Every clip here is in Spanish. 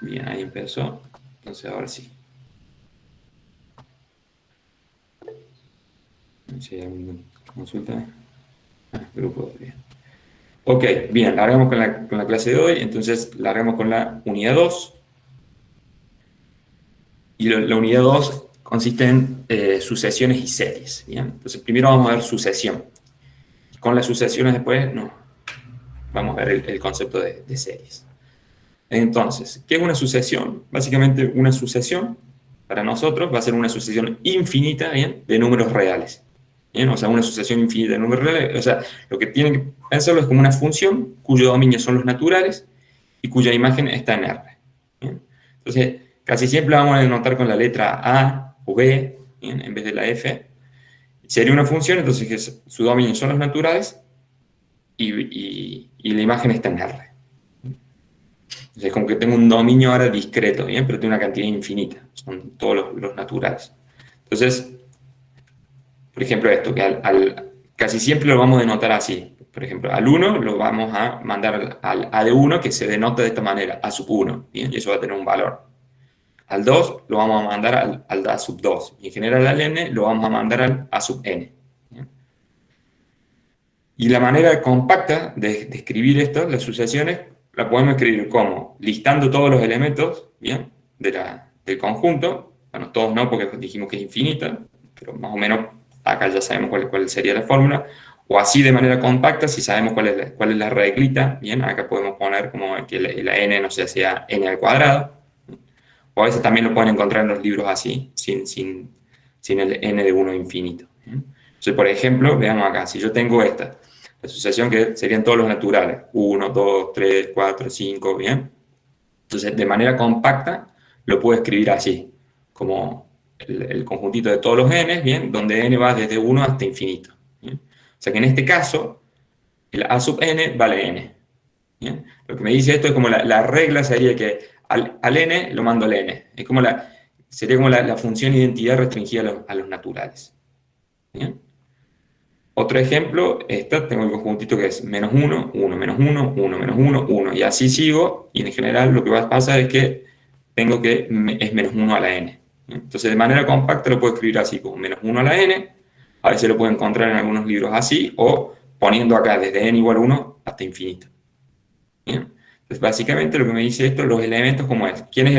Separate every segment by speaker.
Speaker 1: Bien, ahí empezó. Entonces ahora sí. Si hay alguna consulta. Grupo 2, bien. Ok, bien, largamos con la clase de hoy. Entonces, largamos con la unidad 2. Y la unidad 2 consiste en sucesiones y series. Bien, entonces primero vamos a ver sucesión. Con las sucesiones después no, vamos a ver el concepto de series. Entonces, ¿qué es una sucesión? Básicamente una sucesión para nosotros va a ser una sucesión infinita, ¿bien?, de números reales. ¿Bien? O sea, una sucesión infinita de números reales. O sea, lo que tienen que pensarlo es como una función cuyo dominio son los naturales y cuya imagen está en R. ¿Bien? Entonces, casi siempre vamos a denotar con la letra A o B, ¿bien?, en vez de la F. Sería una función, entonces que su dominio son los naturales y la imagen está en R. Entonces, como que tengo un dominio ahora discreto, ¿bien? Pero tiene una cantidad infinita, son todos los naturales. Entonces, por ejemplo, esto, que casi siempre lo vamos a denotar así. Por ejemplo, al 1 lo vamos a mandar al A de 1, que se denota de esta manera, A sub 1, ¿bien? Y eso va a tener un valor. Al 2 lo vamos a mandar al A sub 2. Y en general al N lo vamos a mandar al A sub N. ¿Bien? Y la manera compacta de escribir esto, las sucesiones, la podemos escribir como listando todos los elementos, ¿bien?, del conjunto. Bueno, todos no, porque dijimos que es infinita, pero más o menos acá ya sabemos cuál sería la fórmula. O así de manera compacta, si sabemos cuál es la reglita, ¿bien? Acá podemos poner como que la n, no sé, sea n al cuadrado. O a veces también lo pueden encontrar en los libros así, sin el n de 1 infinito. ¿Bien? Entonces, por ejemplo, veamos acá, si yo tengo esta, la sucesión que serían todos los naturales, 1, 2, 3, 4, 5, ¿bien? Entonces, de manera compacta, lo puedo escribir así, como el conjuntito de todos los n, ¿bien?, donde n va desde 1 hasta infinito. ¿Bien? O sea que en este caso, el a sub n vale n. ¿Bien? Lo que me dice esto es como la regla sería que al n lo mando al n. Es como sería como la función identidad restringida a los naturales. ¿Bien? Otro ejemplo, tengo el conjuntito que es menos 1, 1, menos 1, 1, menos 1, 1, y así sigo, y en general lo que va a pasar es que tengo que es menos 1 a la n. Entonces, de manera compacta lo puedo escribir así, como menos 1 a la n, a veces lo puedo encontrar en algunos libros así, o poniendo acá desde n igual a 1 hasta infinito. ¿Bien? Entonces, básicamente lo que me dice esto, los elementos, ¿cómo es? ¿Quién es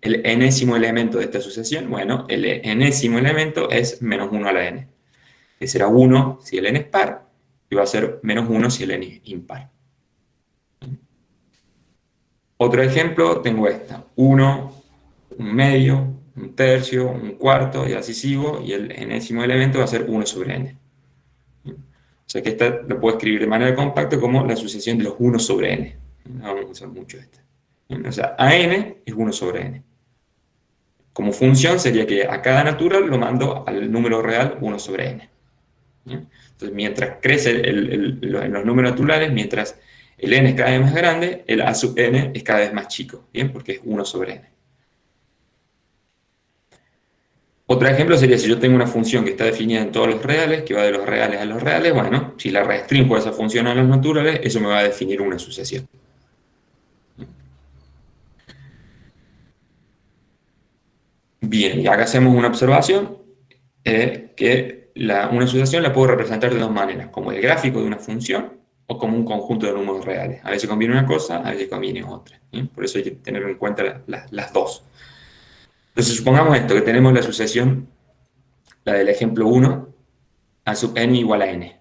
Speaker 1: el enésimo elemento de esta sucesión? Bueno, el enésimo elemento es menos 1 a la n, que será 1 si el n es par, y va a ser menos 1 si el n es impar. Otro ejemplo, tengo esta, 1, un medio, un tercio, un cuarto, y así sigo, y el enésimo elemento va a ser 1 sobre n. O sea que esta lo puedo escribir de manera compacta como la sucesión de los 1 sobre n. No vamos a usar mucho esta. O sea, AN es 1 sobre n. Como función sería que a cada natural lo mando al número real 1 sobre n. ¿Bien? Entonces, mientras crece en los números naturales, mientras el n es cada vez más grande, el a sub n es cada vez más chico, ¿bien? Porque es 1 sobre n. Otro ejemplo sería si yo tengo una función que está definida en todos los reales, que va de los reales a los reales, bueno, si la restringo a esa función a los naturales, eso me va a definir una sucesión. Bien, y acá hacemos una observación, que una sucesión la puedo representar de dos maneras, como el gráfico de una función o como un conjunto de números reales. A veces conviene una cosa, a veces conviene otra. ¿Bien? Por eso hay que tener en cuenta las dos. Entonces, supongamos esto, que tenemos la sucesión, la del ejemplo 1, a sub n igual a n.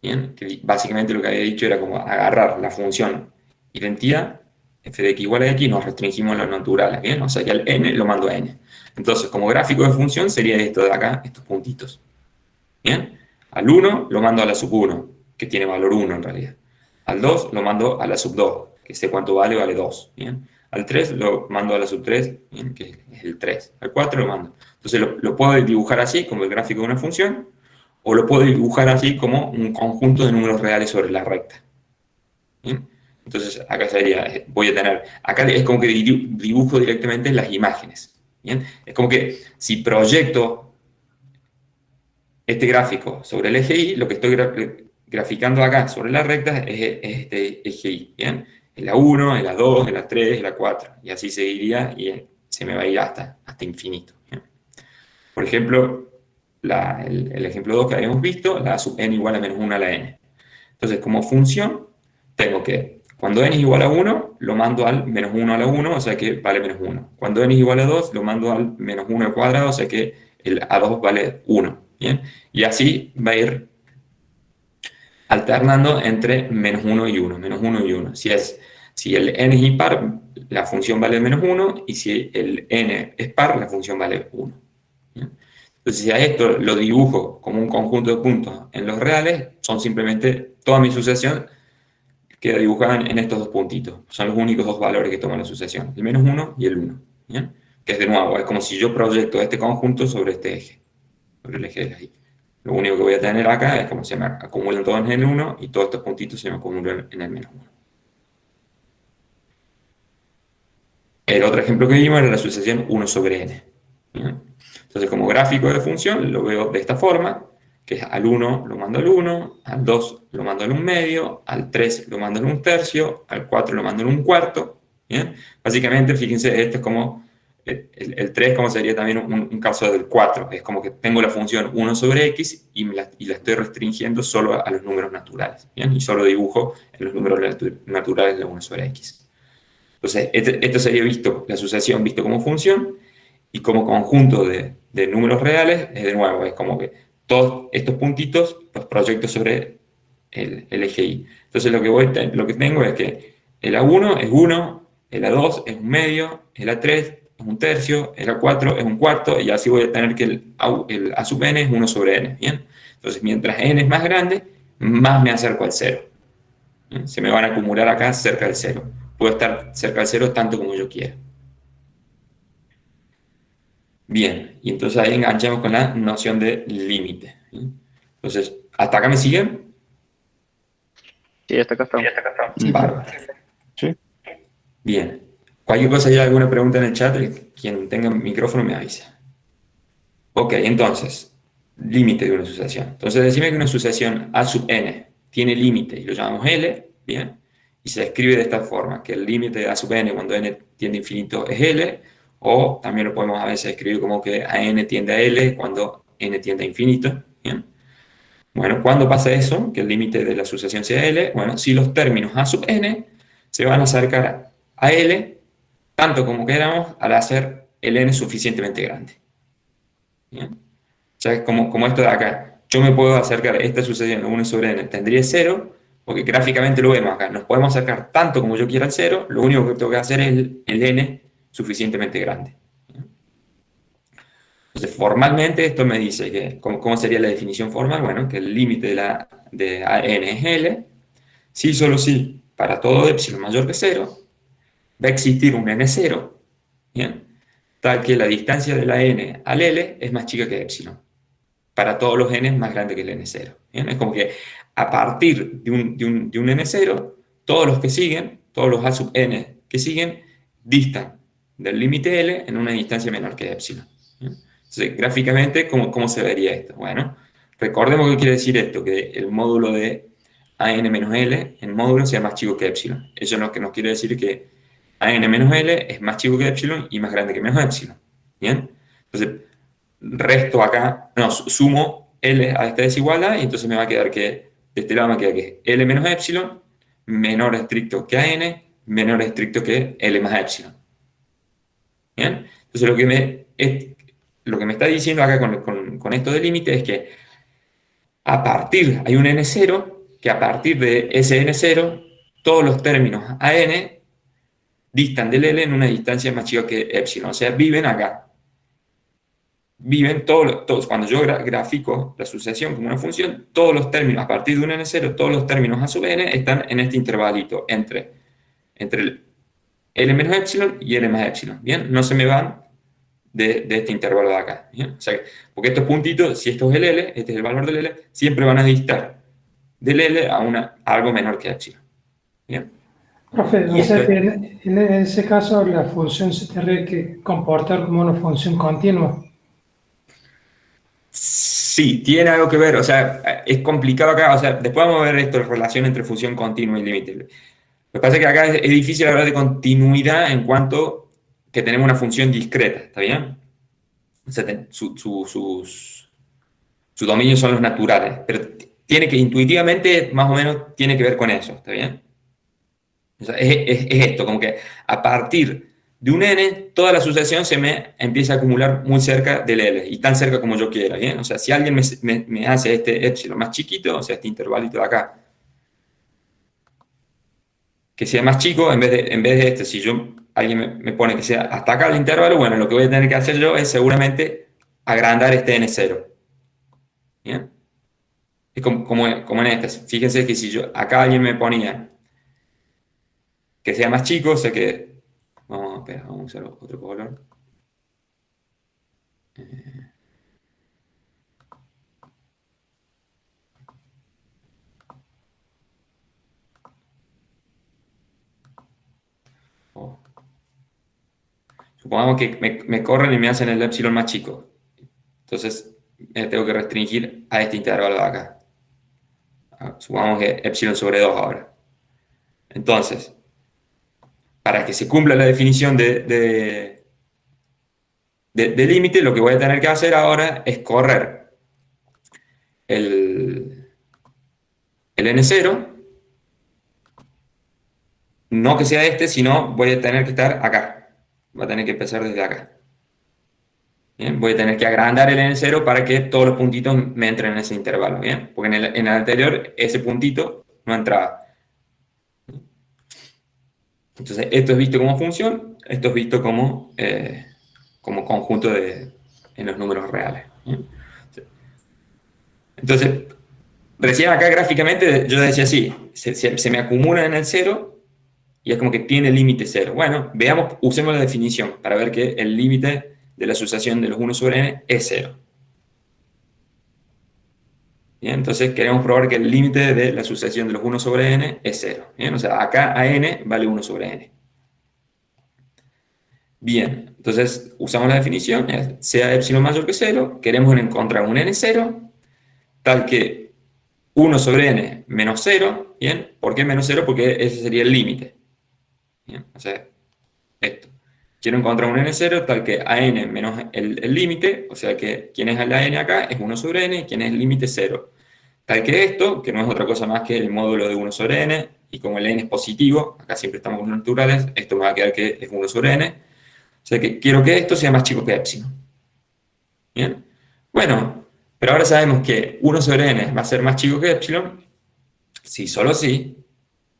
Speaker 1: ¿Bien? Que básicamente lo que había dicho era como agarrar la función identidad, f de x igual a x, y nos restringimos a los naturales. ¿Bien? O sea que al n lo mando a n. Entonces, como gráfico de función sería esto de acá, estos puntitos. ¿Bien? Al 1 lo mando a la sub 1, que tiene valor 1 en realidad. Al 2 lo mando a la sub 2, que sé cuánto vale 2. ¿Bien? Al 3 lo mando a la sub 3, ¿bien?, que es el 3. Al 4 lo mando. Entonces lo puedo dibujar así, como el gráfico de una función, o lo puedo dibujar así como un conjunto de números reales sobre la recta. ¿Bien? Entonces acá sería, voy a tener, acá es como que dibujo directamente las imágenes. ¿Bien? Es como que si proyecto este gráfico sobre el eje Y, lo que estoy graficando acá sobre la recta es este eje Y, ¿bien? el A1, el A2, el A3, el A4, y así seguiría y se me va a ir hasta infinito. ¿Bien? Por ejemplo, el ejemplo 2 que habíamos visto, la A sub n igual a menos 1 a la n. Entonces, como función, tengo que, cuando n es igual a 1, lo mando al menos 1 a la 1, o sea que vale menos 1. Cuando n es igual a 2, lo mando al menos 1 al cuadrado, o sea que el A2 vale 1. ¿Bien? Y así va a ir alternando entre menos 1 y 1, menos 1 y 1. Si el n es impar, la función vale menos 1, y si el n es par, la función vale 1. ¿Bien? Entonces, si a esto lo dibujo como un conjunto de puntos en los reales, son simplemente toda mi sucesión queda dibujada en estos dos puntitos. Son los únicos dos valores que toma la sucesión, el menos 1 y el 1. ¿Bien? Que es de nuevo, es como si yo proyecto este conjunto sobre este eje, sobre el eje de la y. Lo único que voy a tener acá es como se me acumulan todos en el 1 y todos estos puntitos se me acumulan en el menos 1. El otro ejemplo que vimos era la sucesión 1 sobre n. ¿Bien? Entonces, como gráfico de función, lo veo de esta forma, que es al 1 lo mando al 1, al 2 lo mando al 1 medio, al 3 lo mando al 1 tercio, al 4 lo mando al 1 cuarto. ¿Bien? Básicamente, fíjense, esto es como el 3 como sería también un caso del 4. Es como que tengo la función 1 sobre x y la estoy restringiendo solo a los números naturales. ¿Bien? Y solo dibujo en los números naturales de 1 sobre x. Entonces, esto sería visto, la asociación visto como función, y como conjunto de números reales, es de nuevo, es como que todos estos puntitos los proyecto sobre el eje Y. Entonces lo que tengo es que el A1 es 1, el A2 es un medio, el A3 es un tercio, el A4 es un cuarto, y así voy a tener que el A sub n es 1 sobre n. ¿Bien? Entonces, mientras n es más grande, más me acerco al cero. ¿Bien? Se me van a acumular acá cerca del cero. Puedo estar cerca del cero tanto como yo quiera. Bien, y entonces ahí enganchamos con la noción de límite. Entonces, ¿hasta acá me siguen?
Speaker 2: Sí, hasta acá estamos.
Speaker 3: Sí,
Speaker 1: Bárbaro.
Speaker 3: sí.
Speaker 1: Bien. Cualquier cosa, hay alguna pregunta en el chat, quien tenga micrófono me avisa. Ok, entonces, límite de una sucesión. Entonces, decime que una sucesión A sub n tiene límite y lo llamamos L, ¿bien? Y se escribe de esta forma, que el límite de A sub n cuando n tiende a infinito es L, o también lo podemos a veces escribir como que a n tiende a L cuando n tiende a infinito, ¿bien? Bueno, ¿cuándo pasa eso? Que el límite de la sucesión sea L. Bueno, si los términos A sub n se van a acercar a L tanto como queramos al hacer el n suficientemente grande. ¿Bien? O sea, como esto de acá. Yo me puedo acercar, esta sucesión de 1 sobre n tendría 0, porque gráficamente lo vemos acá. Nos podemos acercar tanto como yo quiera al 0, lo único que tengo que hacer es el n suficientemente grande. Entonces, formalmente esto me dice que, ¿cómo sería la definición formal? Bueno, que el límite de n es L, si solo si para todo epsilon mayor que 0, va a existir un n0, ¿bien? Tal que la distancia de la n al L es más chica que epsilon. Para todos los n más grande que el n0. ¿Bien? Es como que a partir de un n0, todos los que siguen, todos los a sub n que siguen, distan del límite L en una distancia menor que epsilon. ¿Bien? Entonces, gráficamente, ¿cómo se vería esto? Bueno, recordemos que quiere decir esto, que el módulo de an menos L en módulo sea más chico que epsilon. Eso es lo que nos quiere decir que an menos L es más chico que epsilon y más grande que menos epsilon. ¿Bien? Entonces, resto acá, no, sumo L a esta desigualdad y entonces me va a quedar que, de este lado me queda que L menos epsilon menor estricto que a n, menor estricto que L más epsilon. ¿Bien? Entonces lo que me está diciendo acá con esto de límite es que hay un n0, que a partir de ese n0, todos los términos a n distan del L en una distancia más chica que epsilon, o sea, viven acá. Viven todos, cuando yo grafico la sucesión como una función, todos los términos, a partir de un n0, todos los términos a sub n están en este intervalito entre el L menos epsilon y L más epsilon, ¿bien? No se me van de este intervalo de acá, ¿bien? O sea, porque estos puntitos, si esto es el L, este es el valor del L, siempre van a distar del L a algo menor que epsilon, ¿bien?
Speaker 3: Profe,
Speaker 1: Y
Speaker 3: o
Speaker 1: esto
Speaker 3: sea
Speaker 1: es,
Speaker 3: que en ese caso la función se tendría que comportar como una función continua.
Speaker 1: sí, tiene algo que ver, o sea, es complicado acá, o sea, después vamos a ver esto, la relación entre función continua y límite. Lo que pasa es que acá es difícil hablar de continuidad en cuanto que tenemos una función discreta, ¿está bien? O sea, sus dominios son los naturales, pero tiene que intuitivamente más o menos tiene que ver con eso, ¿está bien? O sea, es esto, como que a partir de un n, toda la sucesión se me empieza a acumular muy cerca del L, y tan cerca como yo quiera, ¿bien? O sea, si alguien me hace este epsilon más chiquito, o sea, este intervalito de acá, que sea más chico, en vez de este, si alguien me pone que sea hasta acá el intervalo, bueno, lo que voy a tener que hacer yo es seguramente agrandar este n0, ¿bien? Es como en este, fíjense que si yo, acá alguien me ponía que sea más chico, sé que, espera, vamos a usar otro color. Oh. Supongamos que me corren y me hacen el epsilon más chico. Entonces, tengo que restringir a este intervalo de acá. Supongamos que epsilon sobre 2 ahora. Entonces, para que se cumpla la definición de límite, lo que voy a tener que hacer ahora es correr el n0, no que sea este, sino voy a tener que estar acá. Voy a tener que empezar desde acá. ¿Bien? Voy a tener que agrandar el n0 para que todos los puntitos me entren en ese intervalo, ¿bien? Porque en el anterior ese puntito no entraba. Entonces, esto es visto como función, esto es visto como conjunto en los números reales. ¿Bien? Entonces, recién acá gráficamente yo decía así, se me acumula en el 0 y es como que tiene límite 0. Bueno, veamos, usemos la definición para ver que el límite de la asociación de los 1 sobre n es 0. Bien, entonces queremos probar que el límite de la sucesión de los 1 sobre n es 0. Bien, o sea, acá a n vale 1 sobre n. Bien, entonces usamos la definición, sea epsilon mayor que 0, queremos encontrar un n0 tal que 1 sobre n menos 0, ¿bien? ¿Por qué menos 0? Porque ese sería el límite. Bien, o sea, esto. Quiero encontrar un n0 tal que a n menos el límite, o sea que quien es la n acá es 1 sobre n y quien es el límite 0. Tal que esto, que no es otra cosa más que el módulo de 1 sobre n, y como el n es positivo, acá siempre estamos con naturales, esto me va a quedar que es 1 sobre n, o sea que quiero que esto sea más chico que epsilon. ¿Bien? Bueno, pero ahora sabemos que 1 sobre n va a ser más chico que epsilon, si solo si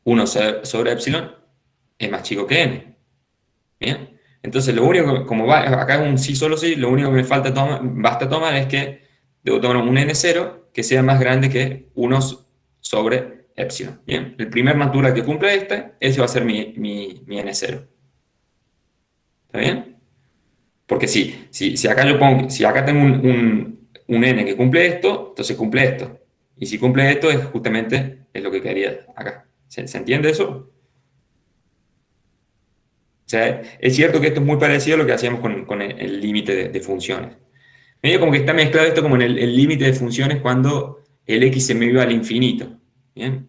Speaker 1: 1 sobre epsilon es más chico que n. ¿Bien? Entonces lo único, como va, acá es un sí solo sí, lo único que me basta tomar es que debo tomar un n0 que sea más grande que 1 sobre epsilon. Bien, el primer natural que cumple ese va a ser mi n0. ¿Está bien? Porque si acá si acá tengo un n que cumple esto, entonces cumple esto. Y si cumple esto es justamente lo que quería acá. ¿Se entiende eso? O sea, es cierto que esto es muy parecido a lo que hacíamos con el límite de funciones. Medio como que está mezclado esto como en el límite de funciones cuando el x se me iba al infinito. ¿Bien?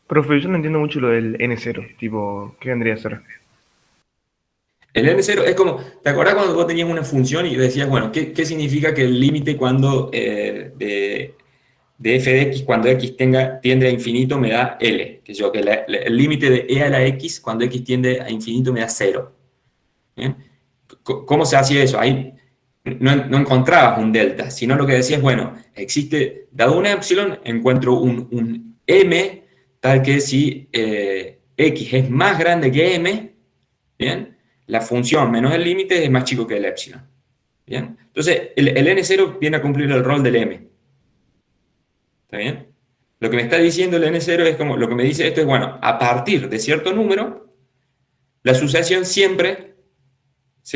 Speaker 4: Profe, yo no entiendo mucho lo del N0, tipo, ¿qué vendría a ser?
Speaker 1: El n0 es como, ¿te acordás cuando vos tenías una función y decías, bueno, ¿qué significa que el límite cuando de f de x cuando x tiende a infinito me da L? Que el límite de e a la x cuando x tiende a infinito me da 0. ¿Bien? ¿Cómo se hacía eso? Ahí no encontrabas un delta, sino lo que decías, bueno, existe, dado un epsilon, encuentro un m tal que si x es más grande que m, ¿bien? La función menos el límite es más chico que el epsilon. ¿Bien? Entonces, el n0 viene a cumplir el rol del m. ¿Está bien? Lo que me está diciendo el n0 es como, lo que me dice esto es, bueno, a partir de cierto número, la sucesión siempre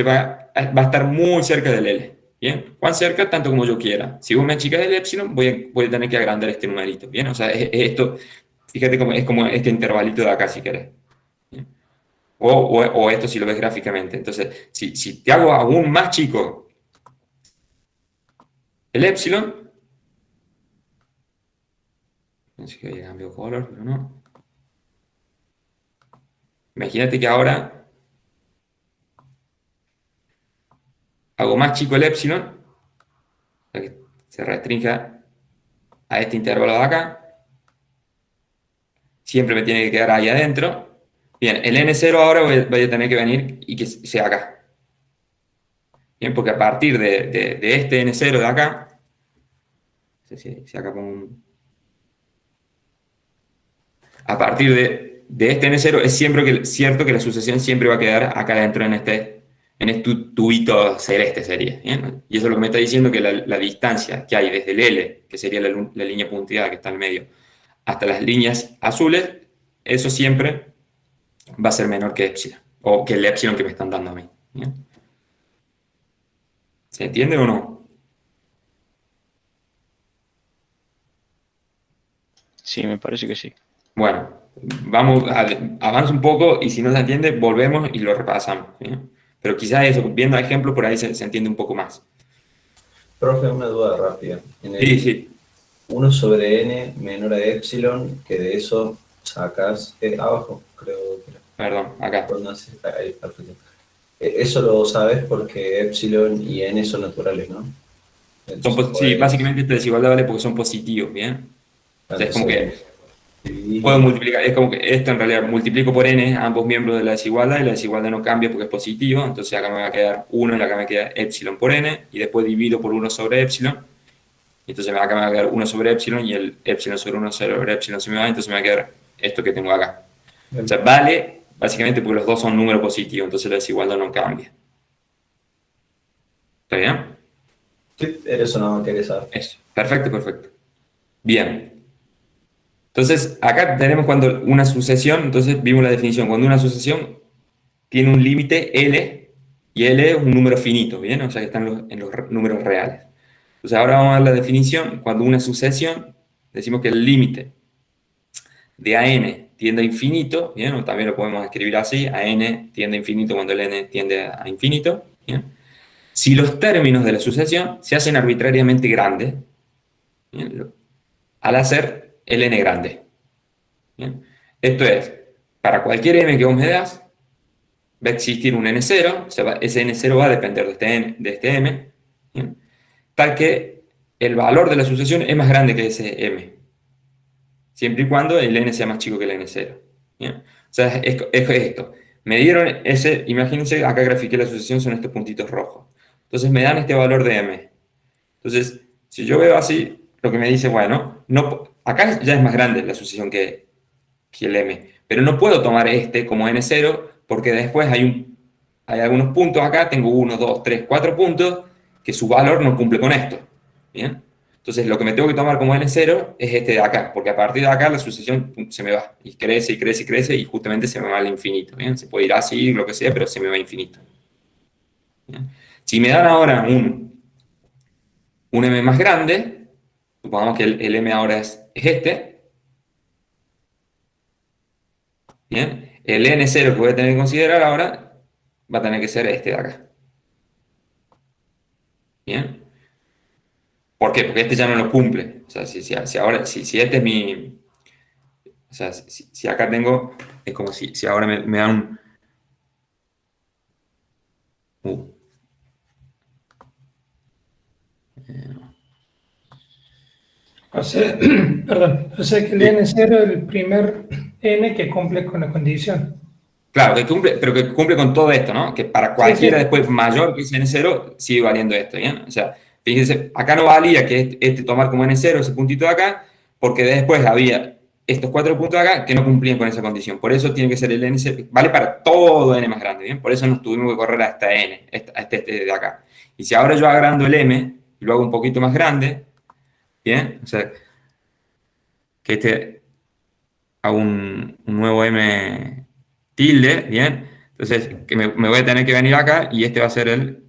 Speaker 1: va a estar muy cerca del L. ¿Bien? ¿Cuán cerca? Tanto como yo quiera. Si vos me achicas el epsilon, voy a tener que agrandar este numerito. ¿Bien? O sea, es esto, fíjate cómo es como este intervalito de acá, si querés. ¿Bien? O esto si lo ves gráficamente. Entonces, si te hago aún más chico el epsilon, Pensé que había cambiado color, pero no. Imagínate que ahora hago más chico el epsilon, para que se restrinja a este intervalo de acá. Siempre me tiene que quedar ahí adentro. Bien, el n0 ahora voy a tener que venir y que sea acá. Bien, porque a partir de este n0 de acá, no sé si acá pongo a partir de este n0 es siempre cierto que la sucesión siempre va a quedar acá adentro en este tubito celeste sería. ¿Bien? Y eso es lo que me está diciendo que la distancia que hay desde el L, que sería la línea punteada que está en medio, hasta las líneas azules, eso siempre va a ser menor que epsilon, o que el epsilon que me están dando a mí. ¿Bien? ¿Se entiende o no?
Speaker 2: Sí, me parece que sí.
Speaker 1: Bueno, avanza un poco y si no se entiende, volvemos y lo repasamos. ¿Bien? Pero quizás eso, viendo ejemplos, por ahí se entiende un poco más.
Speaker 5: Profe, una duda rápida. En
Speaker 1: Sí,
Speaker 5: el
Speaker 1: sí.
Speaker 5: 1 sobre n menor a epsilon, que de eso sacas abajo, creo que era.
Speaker 1: Perdón, acá.
Speaker 5: Pues no sé, ahí, perfecto. Eso lo sabes porque epsilon y n son naturales, ¿no? Entonces,
Speaker 1: Sí, básicamente esta desigualdad vale porque son positivos, ¿bien? O sea, es como que puedo multiplicar, es como que esto en realidad multiplico por n ambos miembros de la desigualdad y la desigualdad no cambia porque es positivo, entonces acá me va a quedar 1 y acá me queda epsilon por n y después divido por 1 sobre epsilon, y entonces acá me va a quedar 1 sobre epsilon y el epsilon sobre 1 sobre epsilon se me va, entonces me va a quedar esto que tengo acá. O sea, vale básicamente porque los dos son números positivos, entonces la desigualdad no cambia. ¿Está bien?
Speaker 5: Sí, eso no querés saber.
Speaker 1: Eso. Perfecto, perfecto. Bien. Entonces, acá tenemos cuando una sucesión, entonces vimos la definición, cuando una sucesión tiene un límite L, y L es un número finito, ¿bien? O sea que están en los números reales. Entonces ahora vamos a ver la definición, cuando una sucesión, decimos que el límite de AN tiende a infinito, ¿bien? O también lo podemos escribir así, AN tiende a infinito cuando el N tiende a infinito, ¿bien? Si los términos de la sucesión se hacen arbitrariamente grandes, ¿bien? Al hacer el n grande. ¿Bien? Esto es, para cualquier m que vos me das, va a existir un n0, o sea, ese n0 va a depender de este m, ¿bien? Tal que el valor de la sucesión es más grande que ese m, siempre y cuando el n sea más chico que el n0. ¿Bien? O sea, es esto. Me dieron imagínense, acá grafiqué la sucesión, son estos puntitos rojos. Entonces me dan este valor de m. Entonces, si yo veo así, lo que me dice, bueno, acá ya es más grande la sucesión que el m, pero no puedo tomar este como n0 porque después hay algunos puntos acá, tengo 1, 2, 3, 4 puntos que su valor no cumple con esto. ¿Bien? Entonces lo que me tengo que tomar como n0 es este de acá, porque a partir de acá la sucesión se me va y crece y crece y crece y justamente se me va al infinito. ¿Bien? Se puede ir así, lo que sea, pero se me va a infinito. ¿Bien? Si me dan ahora un m más grande, supongamos que el m ahora es este, ¿bien? El n0 que voy a tener que considerar ahora va a tener que ser este de acá. ¿Bien? ¿Por qué? Porque este ya no lo cumple. O sea, si este es mi... O sea, si acá tengo... Es como si ahora me dan un...
Speaker 3: O sea, perdón, o sea que el N0 es el primer N que cumple con la condición.
Speaker 1: Claro, pero que cumple con todo esto, ¿no? Que para cualquiera
Speaker 3: Sí.
Speaker 1: después mayor que ese n0 sigue valiendo esto, ¿bien? O sea, fíjense, acá no valía que este tomar como n0 ese puntito de acá, porque después había estos 4 puntos de acá que no cumplían con esa condición. Por eso tiene que ser el n0, vale para todo n más grande, ¿bien? Por eso nos tuvimos que correr a esta n, a este de acá. Y si ahora yo agrando el m y lo hago un poquito más grande, ¿bien? O sea, que este hago un nuevo m tilde, ¿bien? Entonces, que me voy a tener que venir acá y este va a ser el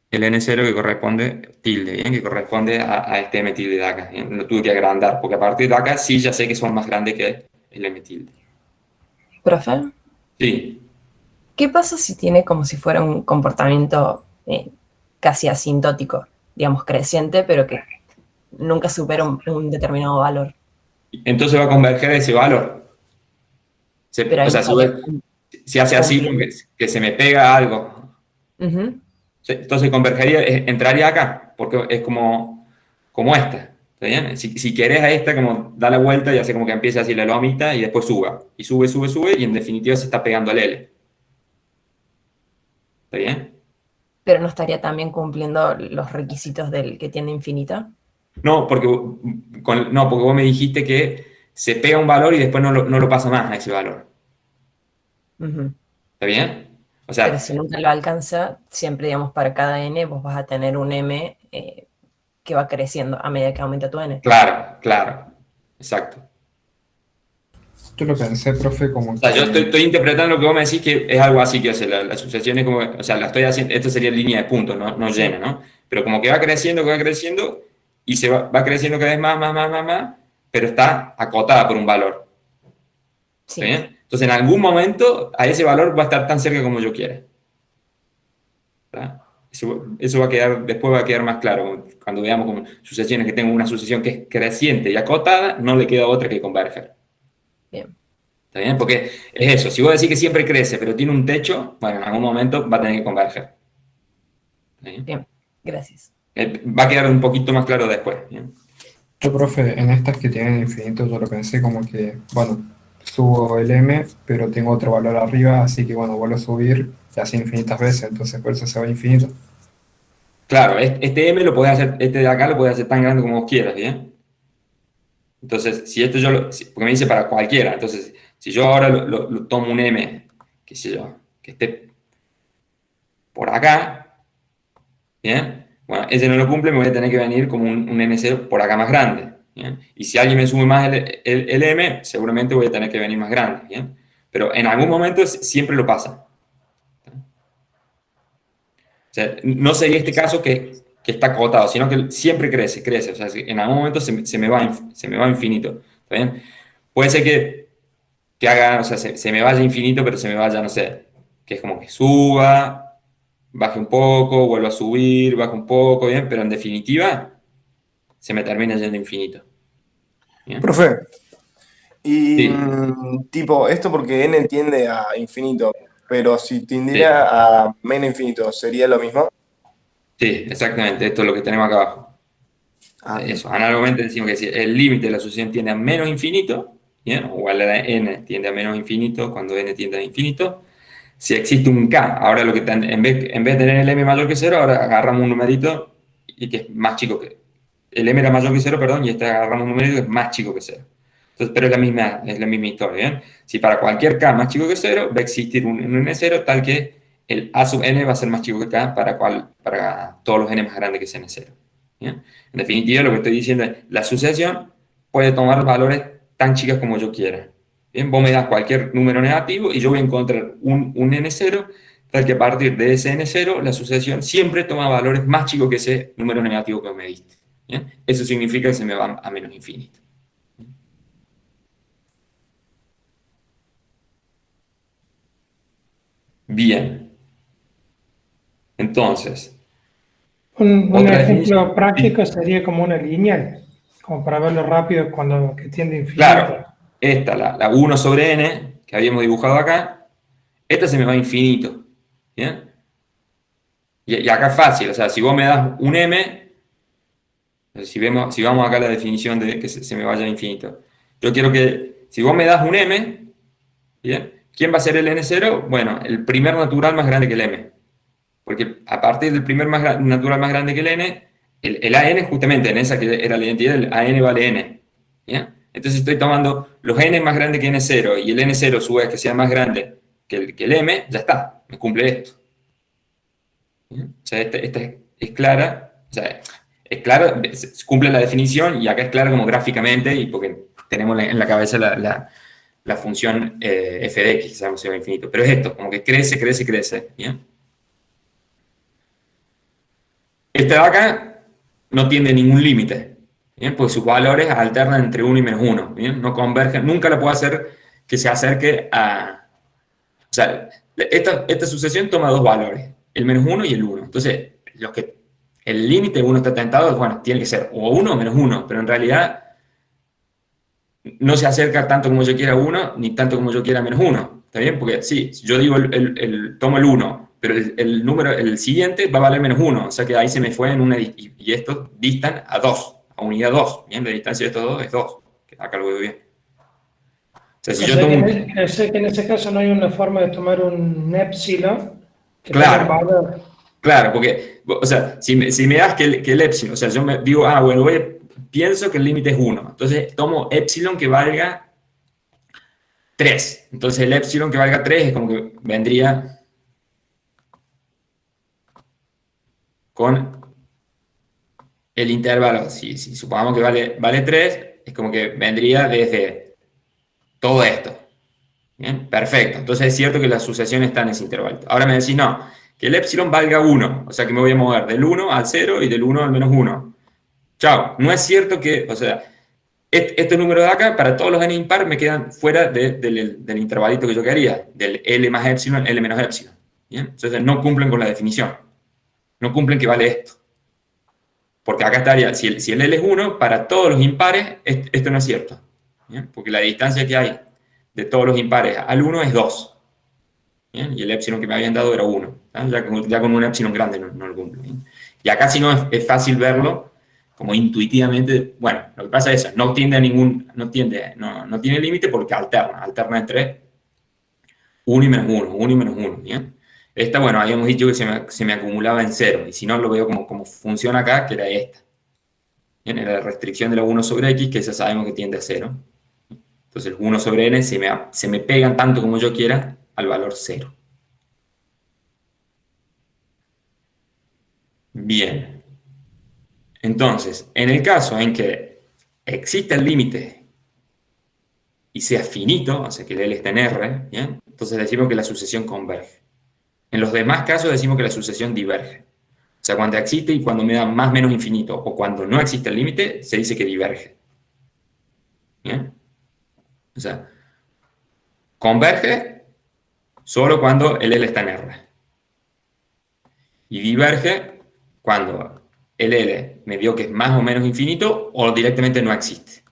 Speaker 1: n0 que corresponde, tilde, ¿bien? Que corresponde a este m tilde de acá, ¿bien? Lo tuve que agrandar, porque a partir de acá sí ya sé que son más grandes que el m tilde.
Speaker 6: ¿Profe?
Speaker 1: Sí.
Speaker 6: ¿Qué pasa si tiene como si fuera un comportamiento casi asintótico, digamos creciente, pero que nunca supera un determinado valor?
Speaker 1: entonces va a converger a ese valor.
Speaker 6: Pero
Speaker 1: O
Speaker 6: ahí
Speaker 1: sea,
Speaker 6: estaría
Speaker 1: se hace así, como que se me pega algo.
Speaker 6: Ujú.
Speaker 1: Entonces convergería, entraría acá, porque es como esta. ¿Está bien? Si querés a esta, como da la vuelta y hace como que empiece así la lomita y después suba. Y sube, sube, sube y en definitiva se está pegando al L. ¿Está bien?
Speaker 6: Pero no estaría también cumpliendo los requisitos del que tiene infinito.
Speaker 1: No, porque vos me dijiste que se pega un valor y después no lo pasa más a ese valor.
Speaker 6: Ujú.
Speaker 1: ¿Está bien? O
Speaker 6: Pero
Speaker 1: sea,
Speaker 6: si nunca lo alcanza, siempre, digamos, para cada n vos vas a tener un m que va creciendo a medida que aumenta tu n.
Speaker 1: claro, claro. Exacto.
Speaker 7: Yo lo pensé, profe, como
Speaker 1: O sea, yo
Speaker 7: que,
Speaker 1: estoy interpretando lo que vos me decís que es algo así que hace la sucesión es como, o sea, la estoy haciendo, esta sería línea de puntos, no
Speaker 6: Sí.
Speaker 1: llena, ¿no? Pero como que va creciendo y se va creciendo cada vez más, pero está acotada por un valor.
Speaker 6: Sí.
Speaker 1: ¿Está bien? Entonces, en algún momento, a ese valor va a estar tan cerca como yo quiera. ¿Está? Eso después va a quedar más claro. Cuando veamos como sucesiones que tengo una sucesión que es creciente y acotada, no le queda otra que converger.
Speaker 6: Bien.
Speaker 1: ¿Está bien? Porque es eso, si vos decís que siempre crece, pero tiene un techo, bueno, en algún momento va a tener que converger. ¿Está bien?
Speaker 6: Bien. Gracias.
Speaker 1: Va a quedar un poquito más claro después. ¿Bien?
Speaker 7: yo, profe, en estas que tienen infinito, yo lo pensé como que, bueno, subo el m, pero tengo otro valor arriba, así que, bueno, vuelvo a subir y así infinitas veces, entonces por eso se va a infinito.
Speaker 1: Claro, este M lo podés hacer, este de acá lo podés hacer tan grande como vos quieras, ¿bien? Entonces, si esto porque me dice para cualquiera, entonces, si yo ahora lo tomo un M, qué sé yo, que esté por acá, ¿bien? Bueno, ese no lo cumple, me voy a tener que venir como un N0 por acá más grande, ¿bien? Y si alguien me sube más el M, seguramente voy a tener que venir más grande, ¿bien? Pero en algún momento siempre lo pasa. O sea, no sería este caso que está acotado, sino que siempre crece. O sea, en algún momento se me va a infinito. ¿Está bien? Puede ser que haga, o sea, se me vaya infinito, pero se me vaya, no sé, que es como que suba, baje un poco, vuelva a subir, baje un poco, ¿bien? Pero en definitiva, se me termina yendo infinito. ¿Bien?
Speaker 8: Profe, y
Speaker 1: Sí,
Speaker 8: tipo, esto porque n tiende a infinito, pero si
Speaker 1: sí,
Speaker 8: tendiera a menos infinito, ¿sería lo mismo?
Speaker 1: sí, exactamente. Esto es lo que tenemos acá abajo.
Speaker 8: Ah, bien.
Speaker 1: Eso, análogamente decimos que si el límite de la sucesión tiende a menos infinito, ¿bien? O igual a n tiende a menos infinito cuando n tiende a infinito, si existe un k, ahora lo que en vez de tener el m mayor que cero, ahora agarramos un numerito y que es más chico que el m era mayor que cero, perdón, y este agarramos un numerito que es más chico que cero. Entonces, pero es la misma historia, ¿bien? Si para cualquier k más chico que cero, va a existir un n0 tal que el a sub n va a ser más chico que k para todos los n más grandes que sea n0. ¿Bien? En definitiva, lo que estoy diciendo es, la sucesión puede tomar valores tan chicas como yo quiera. Bien, vos me das cualquier número negativo y yo voy a encontrar un n0, tal que a partir de ese n0, la sucesión siempre toma valores más chicos que ese número negativo que me diste. ¿Bien? Eso significa que se me va a menos infinito. Bien. Entonces,
Speaker 3: Un
Speaker 1: otra definición.
Speaker 3: ejemplo práctico sería como una lineal, como para verlo rápido cuando que tiende a infinito.
Speaker 1: Claro, esta, la 1 sobre n, que habíamos dibujado acá, esta se me va a infinito. ¿Bien? Y acá es fácil, o sea, si vos me das un m, si vamos acá a la definición de que se me vaya a infinito, yo quiero que, si vos me das un m, ¿bien? ¿Quién va a ser el n0? Bueno, el primer natural más grande que el m. Porque a partir del primer natural más grande que el n, el an justamente en esa que era la identidad, el an vale n. ¿Bien? Entonces estoy tomando los n más grandes que n0 y el n0 a su vez que sea más grande que el m, ya está, me cumple esto. ¿Bien? O sea, esta es clara, o sea, es clara, cumple la definición y acá es clara como gráficamente y porque tenemos en la cabeza la función f de x, sabemos si va a infinito. Pero es esto, como que crece, ¿bien? Este de acá no tiene ningún límite, ¿bien? Porque sus valores alternan entre 1 y menos 1, ¿bien? No convergen, nunca la puedo hacer que se acerque a... O sea, esta sucesión toma dos valores, el menos 1 y el 1. Entonces, el límite uno está tentado, bueno, tiene que ser o 1 o menos 1, pero en realidad no se acerca tanto como yo quiera a 1, ni tanto como yo quiera a -1. ¿Está bien? Porque sí, yo digo tomo el 1, pero el número, el siguiente va a valer -1. O sea que ahí se me fue en una... Y estos distan a 2, a unidad 2. Bien, la distancia de estos dos es 2. Acá lo veo bien. O sea, si yo tomo
Speaker 3: sé que en ese caso no hay una forma de tomar un epsilon que
Speaker 1: Claro.
Speaker 3: tenga valor.
Speaker 1: Claro, porque, o sea, si me das que el epsilon, o sea, yo me digo, bueno, pienso que el límite es 1. Entonces tomo epsilon que valga 3. Entonces el epsilon que valga 3 es como que vendría con el intervalo. Si supongamos que vale 3, es como que vendría desde todo esto. Bien, perfecto. Entonces es cierto que la sucesión está en ese intervalo. Ahora me decís, no, que el epsilon valga 1. O sea que me voy a mover del 1 al 0 y del 1 al -1. Chao. No es cierto que, o sea, estos números de acá, para todos los n impar, me quedan fuera del intervalito que yo quería, del L más epsilon, L menos epsilon. ¿Bien? Entonces no cumplen con la definición. No cumplen que vale esto. Porque acá estaría, si el L es 1, para todos los impares, esto no es cierto. ¿Bien? Porque la distancia que hay de todos los impares al 1 es 2. ¿Bien? Y el epsilon que me habían dado era 1. Ya con un epsilon grande no lo cumple. ¿Bien? Y acá si no es fácil verlo, como intuitivamente, bueno, lo que pasa es eso, no tiene límite porque alterna entre 1 y -1, 1 y -1, ¿bien? Esta, bueno, habíamos dicho que se me acumulaba en 0, y si no lo veo como funciona acá, que era esta. Bien, era la restricción de la 1 sobre x, que ya sabemos que tiende a 0. Entonces el 1 sobre n se me pegan tanto como yo quiera al valor 0. Bien. Entonces, en el caso en que exista el límite y sea finito, o sea que el L está en R, ¿bien? Entonces decimos que la sucesión converge. En los demás casos decimos que la sucesión diverge. O sea, cuando existe y cuando me da más menos infinito, o cuando no existe el límite, se dice que diverge. ¿Bien? O sea, converge solo cuando el L está en R. Y diverge cuando el L me dio que es más o menos infinito o directamente no existe.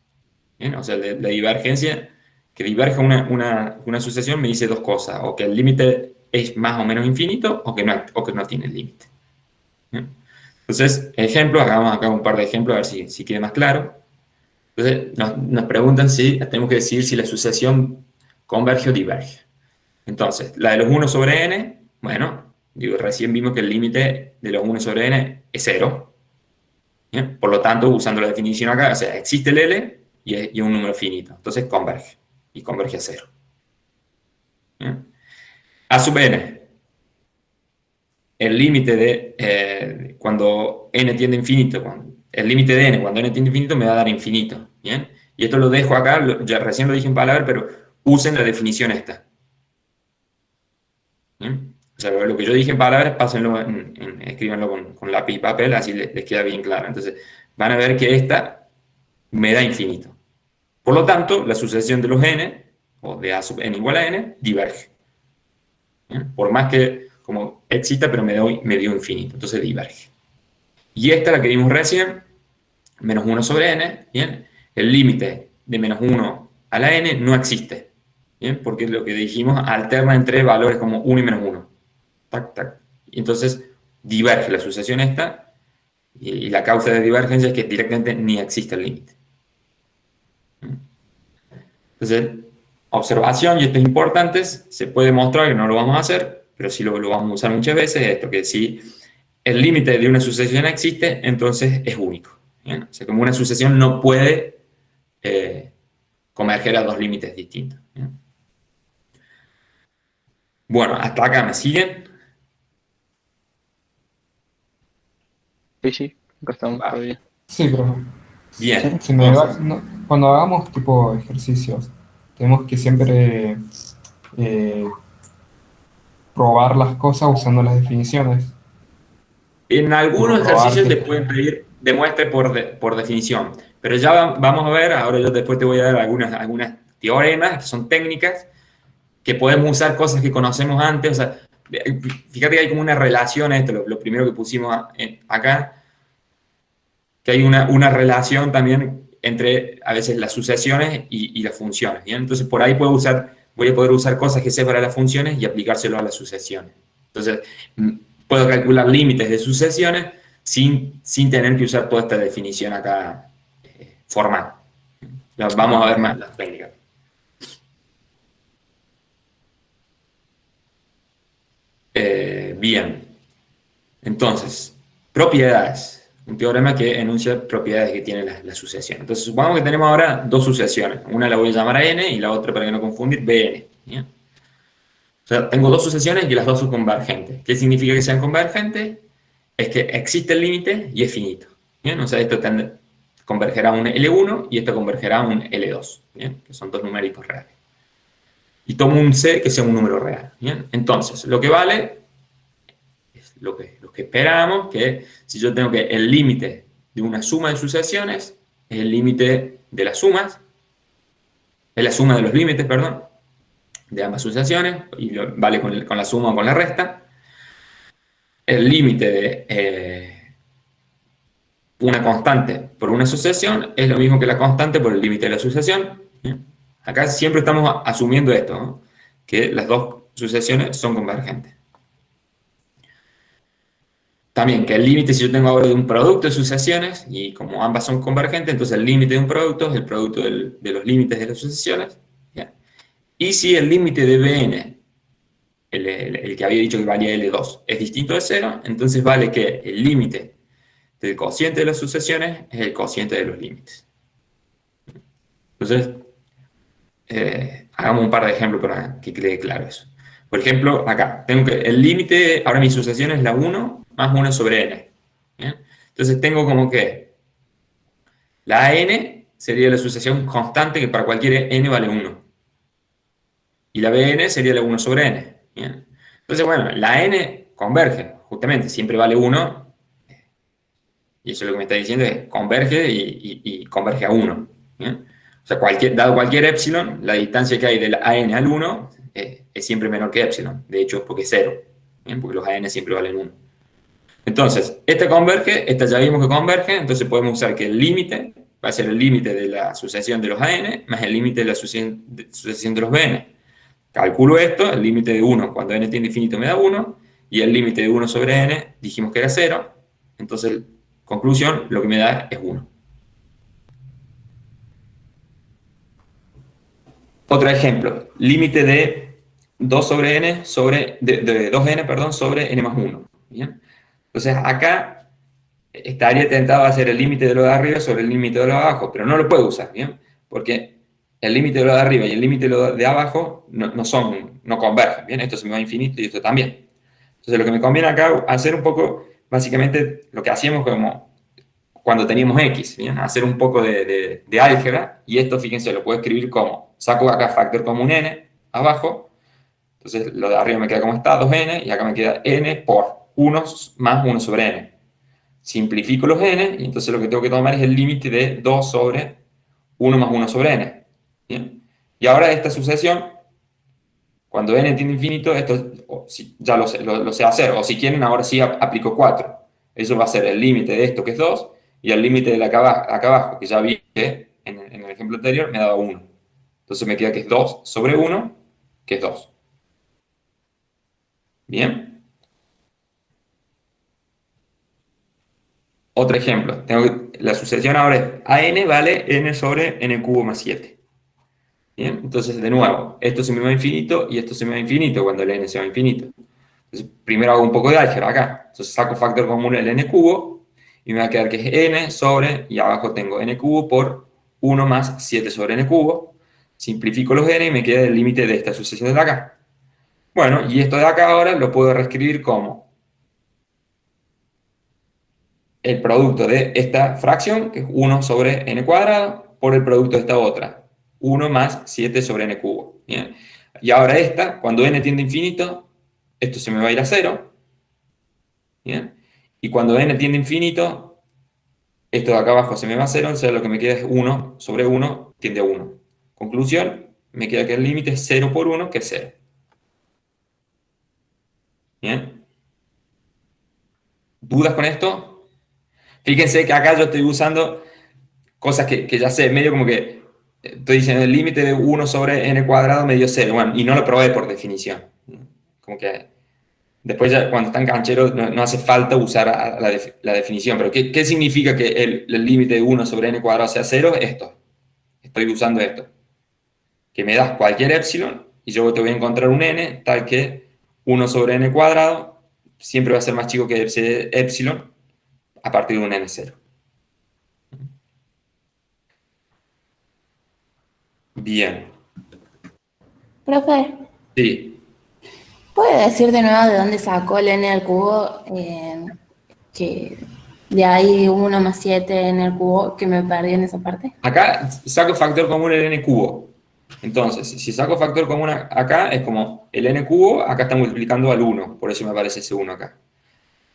Speaker 1: ¿Bien? O sea, la divergencia, que diverge una sucesión me dice dos cosas, o que el límite es más o menos infinito o que no tiene límite. Entonces, ejemplos, hagamos acá un par de ejemplos a ver si quede más claro. Entonces, nos preguntan si tenemos que decidir si la sucesión converge o diverge. Entonces, la de los 1 sobre n, bueno, recién vimos que el límite de los 1 sobre n es 0. ¿Bien? Por lo tanto, usando la definición acá, o sea, existe el L y es un número finito. Entonces converge. Y converge a 0. ¿Bien? A sub n. El límite de cuando n tiende a infinito, el límite de n cuando n tiende a infinito me va a dar infinito. ¿Bien? Y esto lo dejo acá, ya recién lo dije en palabras, pero usen la definición esta. ¿Bien? O sea, lo que yo dije en palabras, pásenlo, escríbanlo con lápiz y papel, así les queda bien claro. Entonces, van a ver que esta me da infinito. Por lo tanto, la sucesión de los n, o de a sub n igual a n, diverge. ¿Bien? Por más que como exista, pero me dio infinito. Entonces diverge. Y esta, la que vimos recién, menos 1 sobre n, ¿bien? El límite de menos 1 a la n no existe. ¿Bien? Porque lo que dijimos alterna entre valores como 1 y menos 1. Tac, tac. Y entonces diverge la sucesión esta, y la causa de divergencia es que directamente ni existe el límite. Entonces, observación, y esto es importante, se puede mostrar que no lo vamos a hacer, pero sí lo vamos a usar muchas veces, esto que si el límite de una sucesión existe, entonces es único. ¿Bien? O sea, como una sucesión no puede converger a dos límites distintos. ¿Bien? Bueno, hasta acá me siguen.
Speaker 2: Sí, acá estamos todavía.
Speaker 7: Sí, profe.
Speaker 1: Bien.
Speaker 7: Si me va- no, cuando hagamos tipo ejercicios, tenemos que siempre probar las cosas usando las definiciones.
Speaker 1: En algunos
Speaker 7: Probar
Speaker 1: ejercicios
Speaker 7: que-
Speaker 1: te pueden pedir demuestre por definición, pero ya vamos a ver, ahora yo después te voy a dar algunas teoremas, que son técnicas, que podemos usar cosas que conocemos antes. O sea, fíjate que hay como una relación a esto, lo primero que pusimos acá, que hay una relación también entre a veces las sucesiones y las funciones. ¿Bien? Entonces, por ahí voy a poder usar cosas que sé para las funciones y aplicárselo a las sucesiones. Entonces, puedo calcular límites de sucesiones sin tener que usar toda esta definición acá formal. Vamos a ver más las técnicas. Bien. Entonces, propiedades. Un teorema que enuncia propiedades que tiene la sucesión. Entonces, supongamos que tenemos ahora dos sucesiones. Una la voy a llamar a n y la otra, para que no confundir, bn. ¿Bien? O sea, tengo dos sucesiones y las dos son convergentes. ¿Qué significa que sean convergentes? Es que existe el límite y es finito. ¿Bien? O sea, esto convergerá a un L1 y esto convergerá a un L2. ¿Bien? Que son dos numéricos reales. Y tomo un C que sea un número real. ¿Bien? Entonces, lo que vale es lo que esperamos, que si yo tengo que el límite de una suma de sucesiones es el límite de las sumas, es la suma de los límites, perdón, de ambas sucesiones, y vale con la suma o con la resta. El límite de una constante por una sucesión es lo mismo que la constante por el límite de la sucesión. ¿Bien? Acá siempre estamos asumiendo esto, ¿no? Que las dos sucesiones son convergentes. También que el límite, si yo tengo ahora de un producto de sucesiones, y como ambas son convergentes, entonces el límite de un producto es el producto de los límites de las sucesiones. ¿Ya? Y si el límite de Bn, el que había dicho que valía L2, es distinto de 0, entonces vale que el límite del cociente de las sucesiones es el cociente de los límites. Entonces, hagamos un par de ejemplos para que quede claro eso. Por ejemplo, acá, tengo que el límite, ahora mi sucesión es la 1 más 1 sobre n. ¿Bien? Entonces tengo como que la n sería la sucesión constante que para cualquier n vale 1. Y la bn sería la 1 sobre n. ¿Bien? Entonces, bueno, la n converge, justamente, siempre vale 1. Y eso es lo que me está diciendo, es converge y converge a 1. ¿Bien? O sea, dado cualquier epsilon, la distancia que hay de la AN al 1 es siempre menor que epsilon. De hecho, es porque es 0. ¿Bien? Porque los AN siempre valen 1. Entonces, esta converge, esta ya vimos que converge, entonces podemos usar que el límite va a ser el límite de la sucesión de los AN más el límite de la sucesión de los BN. Calculo esto, el límite de 1 cuando n tiende a infinito me da 1, y el límite de 1 sobre n dijimos que era 0, entonces, conclusión, lo que me da es 1. Otro ejemplo, límite de 2 sobre n de 2n, perdón, sobre n más 1. ¿Bien? Entonces acá estaría tentado a hacer el límite de lo de arriba sobre el límite de lo de abajo, pero no lo puedo usar, ¿bien? Porque el límite de lo de arriba y el límite de lo de abajo no convergen, ¿bien? Esto se me va a infinito y esto también. Entonces lo que me conviene acá hacer un poco, básicamente, lo que hacíamos como cuando teníamos x, ¿bien? Hacer un poco de álgebra, y esto, fíjense, lo puedo escribir como, saco acá factor común n, abajo, entonces lo de arriba me queda como está, 2n, y acá me queda n por 1 más 1 sobre n. Simplifico los n, y entonces lo que tengo que tomar es el límite de 2 sobre 1 más 1 sobre n. ¿Bien? Y ahora esta sucesión, cuando n tiende a infinito, esto ya lo sé hacer, o si quieren, ahora sí aplico 4. Eso va a ser el límite de esto, que es 2, y el límite de acá abajo, que ya vi que en el ejemplo anterior me daba 1. Entonces me queda que es 2 sobre 1, que es 2. ¿Bien? Otro ejemplo. La sucesión ahora es AN vale n sobre n cubo más 7. ¿Bien? Entonces, de nuevo, esto se me va a infinito y esto se me va a infinito cuando el n se va a infinito. Entonces, primero hago un poco de álgebra acá. Entonces saco factor común el n cubo y me va a quedar que es n sobre, y abajo tengo n cubo por 1 más 7 sobre n cubo. Simplifico los n y me queda el límite de esta sucesión de acá. Bueno, y esto de acá ahora lo puedo reescribir como el producto de esta fracción, que es 1 sobre n cuadrado, por el producto de esta otra, 1 más 7 sobre n cubo. ¿Bien? Y ahora esta, cuando n tiende a infinito, esto se me va a ir a 0. ¿Bien? Y cuando n tiende a infinito, esto de acá abajo se me va a 0, entonces lo que me queda es 1 sobre 1 tiende a 1. Conclusión, me queda que el límite es 0 por 1, que es 0. ¿Bien? ¿Dudas con esto? Fíjense que acá yo estoy usando cosas que ya sé, medio como que estoy diciendo el límite de 1 sobre n cuadrado me dio 0, bueno, y no lo probé por definición. Como que después ya cuando están cancheros no hace falta usar la definición, pero ¿qué significa que el límite de 1 sobre n cuadrado sea 0? Esto, estoy usando esto. Que me das cualquier epsilon y yo te voy a encontrar un n tal que 1 sobre n cuadrado siempre va a ser más chico que ese epsilon a partir de un n0. Bien.
Speaker 9: Profe,
Speaker 1: Sí.
Speaker 9: ¿puede decir de nuevo de dónde sacó el n al cubo? Que de ahí 1 más 7 n al cubo, que me perdí en esa parte.
Speaker 1: Acá saco factor común el n cubo. Entonces, si saco factor común acá, es como el n cubo, acá está multiplicando al 1, por eso me aparece ese 1 acá.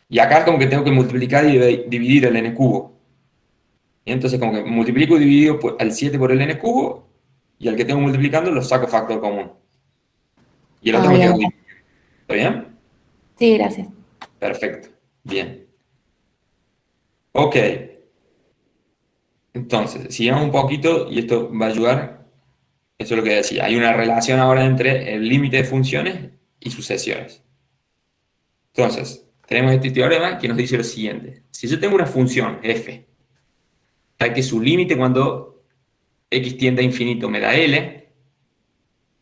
Speaker 1: Y acá es como que tengo que multiplicar y dividir el n cubo. Y entonces como que multiplico y divido al 7 por el n cubo, y al que tengo multiplicando lo saco factor común. Y el otro me
Speaker 9: ya.
Speaker 1: quedo dividido. ¿Está bien?
Speaker 9: Sí, gracias.
Speaker 1: Perfecto. Bien. Ok. Entonces, sigamos un poquito, y esto va a ayudar. Eso es lo que decía. Hay una relación ahora entre el límite de funciones y sucesiones. Entonces, tenemos este teorema que nos dice lo siguiente. Si yo tengo una función f, tal que su límite cuando x tiende a infinito me da L,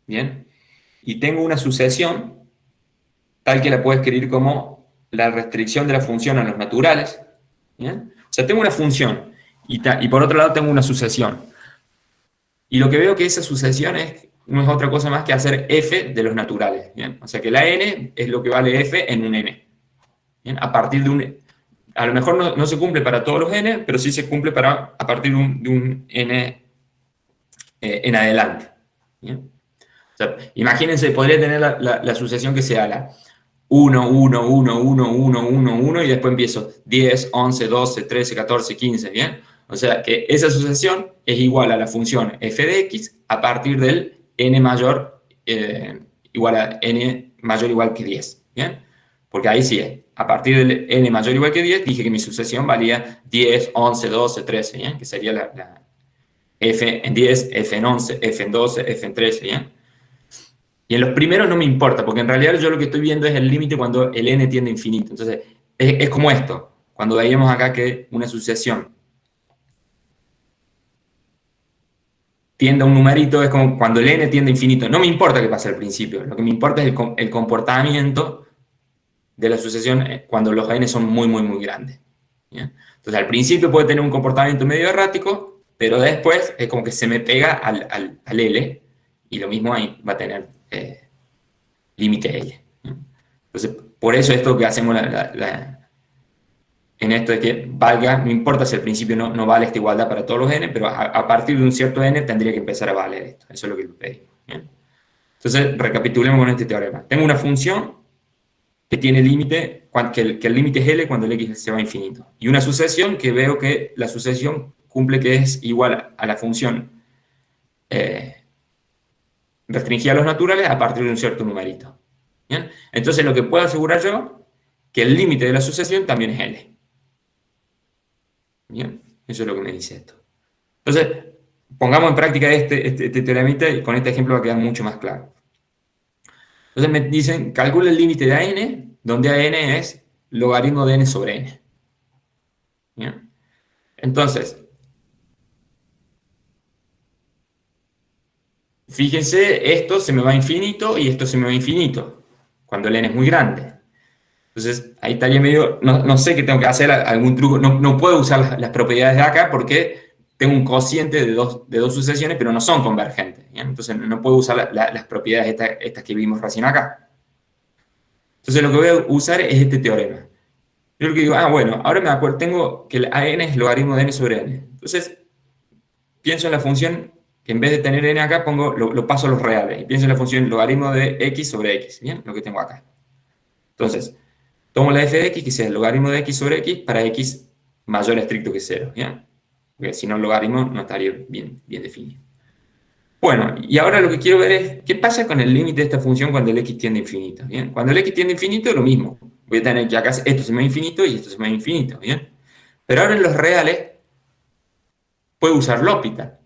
Speaker 1: ¿bien? Y tengo una sucesión tal que la puedo escribir como la restricción de la función a los naturales, ¿bien? O sea, tengo una función y por otro lado tengo una sucesión. Y lo que veo que esa sucesión no es otra cosa más que hacer f de los naturales, ¿bien? O sea que la n es lo que vale f en un n, ¿bien? A partir de un... A lo mejor no se cumple para todos los n, pero sí se cumple a partir de un n en adelante, ¿bien? O sea, imagínense, podría tener la sucesión que sea la 1, 1, 1, 1, 1, 1, 1, y después empiezo 10, 11, 12, 13, 14, 15, ¿bien? O sea, que esa sucesión es igual a la función f de x a partir del n mayor igual a n mayor igual que 10, ¿bien? Porque ahí sí, a partir del n mayor igual que 10, dije que mi sucesión valía 10, 11, 12, 13, ¿bien? Que sería la f en 10, f en 11, f en 12, f en 13, ¿bien? Y en los primeros no me importa, porque en realidad yo lo que estoy viendo es el límite cuando el n tiende a infinito. Entonces, es como esto, cuando veíamos acá que una sucesión tiende a un numerito, es como cuando el n tiende a infinito. No me importa qué pase al principio, lo que me importa es el comportamiento de la sucesión cuando los n son muy, muy, muy grandes, ¿bien? Entonces, al principio puede tener un comportamiento medio errático, pero después es como que se me pega al L, y lo mismo ahí va a tener límite L. Entonces, por eso esto que hacemos en esto es que valga, no importa si al principio no vale esta igualdad para todos los n, pero a partir de un cierto n tendría que empezar a valer esto. Eso es lo que pedimos, ¿bien? Entonces, recapitulemos con este teorema. Tengo una función que tiene límite, que el límite es L cuando el x se va a infinito. Y una sucesión que veo que la sucesión cumple que es igual a la función restringida a los naturales a partir de un cierto numerito, ¿bien? Entonces lo que puedo asegurar yo, que el límite de la sucesión también es L. ¿Bien? Eso es lo que me dice esto. Entonces, pongamos en práctica este teoremita y con este ejemplo va a quedar mucho más claro. Entonces me dicen, calcula el límite de AN, donde AN es logaritmo de n sobre n. ¿Bien? Entonces, fíjense, esto se me va a infinito y esto se me va a infinito, cuando el n es muy grande. Entonces, ahí estaría medio, no sé qué tengo que hacer, algún truco, no puedo usar las propiedades de acá porque tengo un cociente de dos sucesiones, pero no son convergentes, ¿bien? Entonces no puedo usar las propiedades estas que vimos recién acá. Entonces lo que voy a usar es este teorema. Yo lo que digo, bueno, ahora me acuerdo, tengo que el AN es logaritmo de n sobre n. Entonces, pienso en la función que en vez de tener n acá, lo paso a los reales, y pienso en la función logaritmo de x sobre x, ¿bien? Lo que tengo acá. Entonces, tomo la f de x, que sea el logaritmo de x sobre x, para x mayor estricto que 0, ¿bien? Porque si no, el logaritmo no estaría bien definido. Bueno, y ahora lo que quiero ver es, ¿qué pasa con el límite de esta función cuando el x tiende a infinito? ¿Bien? Cuando el x tiende a infinito, lo mismo. Voy a tener que acá esto se me va a infinito y esto se me va a infinito, ¿bien? Pero ahora en los reales, puede usar L'Hopital.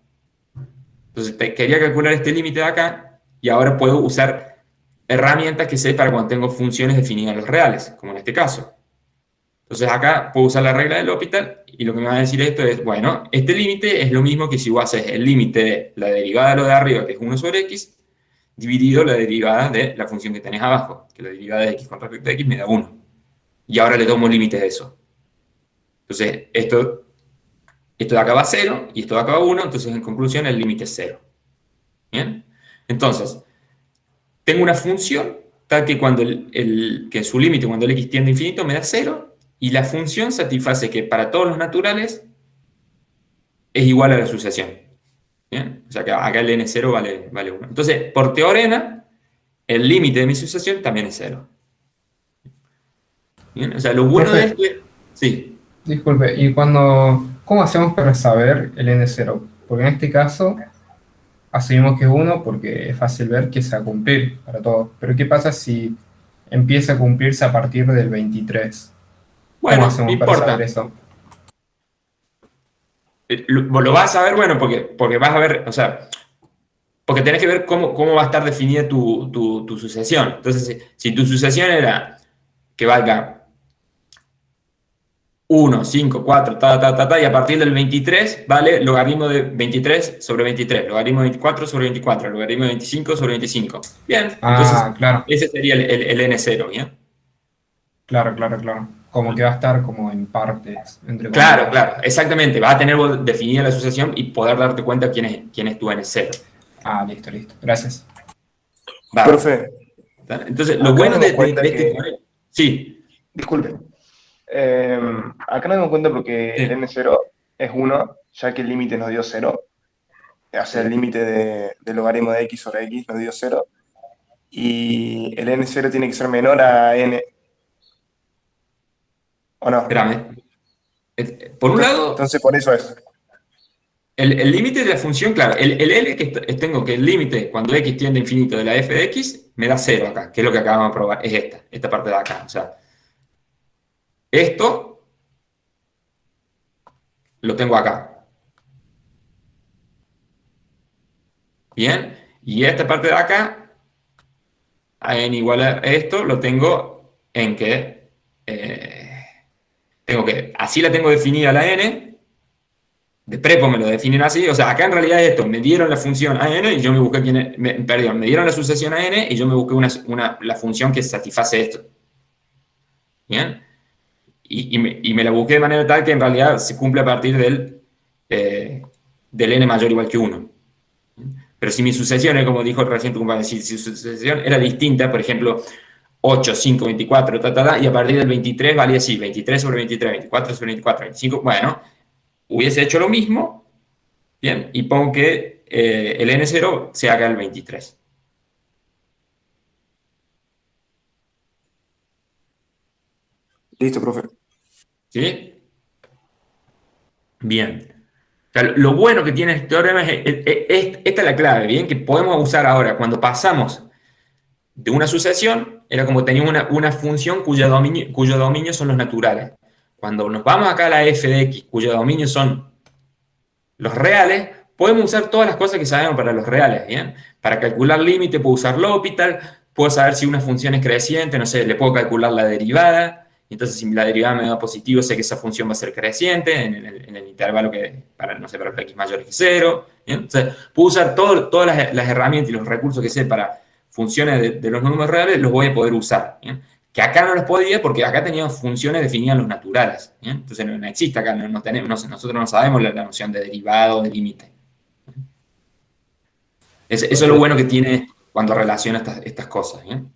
Speaker 1: Entonces quería calcular este límite de acá y ahora puedo usar herramientas que sé para cuando tengo funciones definidas en los reales, como en este caso. Entonces acá puedo usar la regla del L'Hopital y lo que me va a decir esto es, bueno, este límite es lo mismo que si vos haces el límite de la derivada de lo de arriba, que es 1 sobre x, dividido la derivada de la función que tenés abajo, que la derivada de x con respecto a x me da 1. Y ahora le tomo límites de eso. Entonces, esto de acá va a 0 y esto de acá va a 1, entonces en conclusión el límite es 0. ¿Bien? Entonces, tengo una función tal que cuando que su límite, cuando el x tiende a infinito, me da 0, y la función satisface que para todos los naturales es igual a la sucesión. ¿Bien? O sea que acá el n0 vale 1. Entonces, por teorema, el límite de mi sucesión también es 0. ¿Bien? O sea, lo bueno de esto es... Sí.
Speaker 7: Disculpe, ¿cómo hacemos para saber el n0? Porque en este caso asumimos que es 1 porque es fácil ver que se va a cumplir para todos. Pero ¿qué pasa si empieza a cumplirse a partir del 23? ¿Cómo
Speaker 1: Bueno, no
Speaker 7: hacemos para
Speaker 1: importa.
Speaker 7: saber eso?
Speaker 1: Lo vas a saber, bueno, porque vas a ver, o sea, porque tenés que ver cómo va a estar definida tu sucesión. Entonces, si tu sucesión era que valga 1, 5, 4, y a partir del 23 vale logaritmo de 23 sobre 23, logaritmo de 24 sobre 24, logaritmo de 25 sobre 25. Bien, entonces
Speaker 7: Claro,
Speaker 1: ese sería el N0, ¿bien?
Speaker 7: claro. Como que va a estar como en partes. Entre
Speaker 1: Claro,
Speaker 7: comillas.
Speaker 1: claro, exactamente. Vas a tener definida la asociación y poder darte cuenta quién es tu N0.
Speaker 7: Listo. Gracias.
Speaker 1: Va.
Speaker 8: Profe,
Speaker 1: Entonces, lo
Speaker 8: acá
Speaker 1: bueno
Speaker 8: nos
Speaker 1: de
Speaker 8: damos cuenta
Speaker 1: este
Speaker 8: que-
Speaker 1: teorema... Sí,
Speaker 8: disculpe. Acá nos damos cuenta porque
Speaker 1: Sí.
Speaker 8: el n0 es 1, ya que el límite nos dio 0. O sea, el límite del logaritmo de x sobre x nos dio 0. Y el n0 tiene que ser menor a n. ¿O no?
Speaker 1: espérame. Por un lado,
Speaker 8: Entonces, por eso es.
Speaker 1: el límite de la función, claro, el L que tengo que el límite cuando x tiende a infinito de la f de x me da 0 acá, que es lo que acabamos de probar, es esta parte de acá. O sea, esto lo tengo acá. Bien, y esta parte de acá, a n igual a esto, lo tengo en que así la tengo definida la n, de prepo me lo definen así, o sea, acá en realidad es esto, me dieron la función a n y yo me busqué me dieron la sucesión a n y yo me busqué la función que satisface esto. ¿Bien? Y me la busqué de manera tal que en realidad se cumple a partir del n mayor o igual que 1. Pero si mi sucesión, como dijo recién tu compañero, si su sucesión era distinta, por ejemplo, 8, 5, 24, y a partir del 23 valía así, 23 sobre 23, 24 sobre 24, 25, bueno, hubiese hecho lo mismo, bien, y pongo que el n0 se haga el 23.
Speaker 8: Listo, profe.
Speaker 1: ¿Sí? Bien. O sea, lo bueno que tiene este teorema esta es la clave, ¿bien? Que podemos usar ahora, cuando pasamos de una sucesión, era como teníamos una función cuyo dominio son los naturales. Cuando nos vamos acá a la f de x, cuyo dominio son los reales, podemos usar todas las cosas que sabemos para los reales, ¿bien? Para calcular límite puedo usar L'Hopital, puedo saber si una función es creciente, no sé, le puedo calcular la derivada, entonces si la derivada me da positivo, sé que esa función va a ser creciente en el intervalo que, para los x mayores que 0, ¿bien? Entonces, puedo usar todas las herramientas y los recursos que sé para funciones de los números reales, los voy a poder usar, ¿bien? Que acá no los podía porque acá teníamos funciones definidas en los naturales, ¿bien? Entonces no existe acá, nosotros no sabemos la noción de derivado, de límite. Eso es lo bueno que tiene cuando relaciona estas cosas, ¿bien?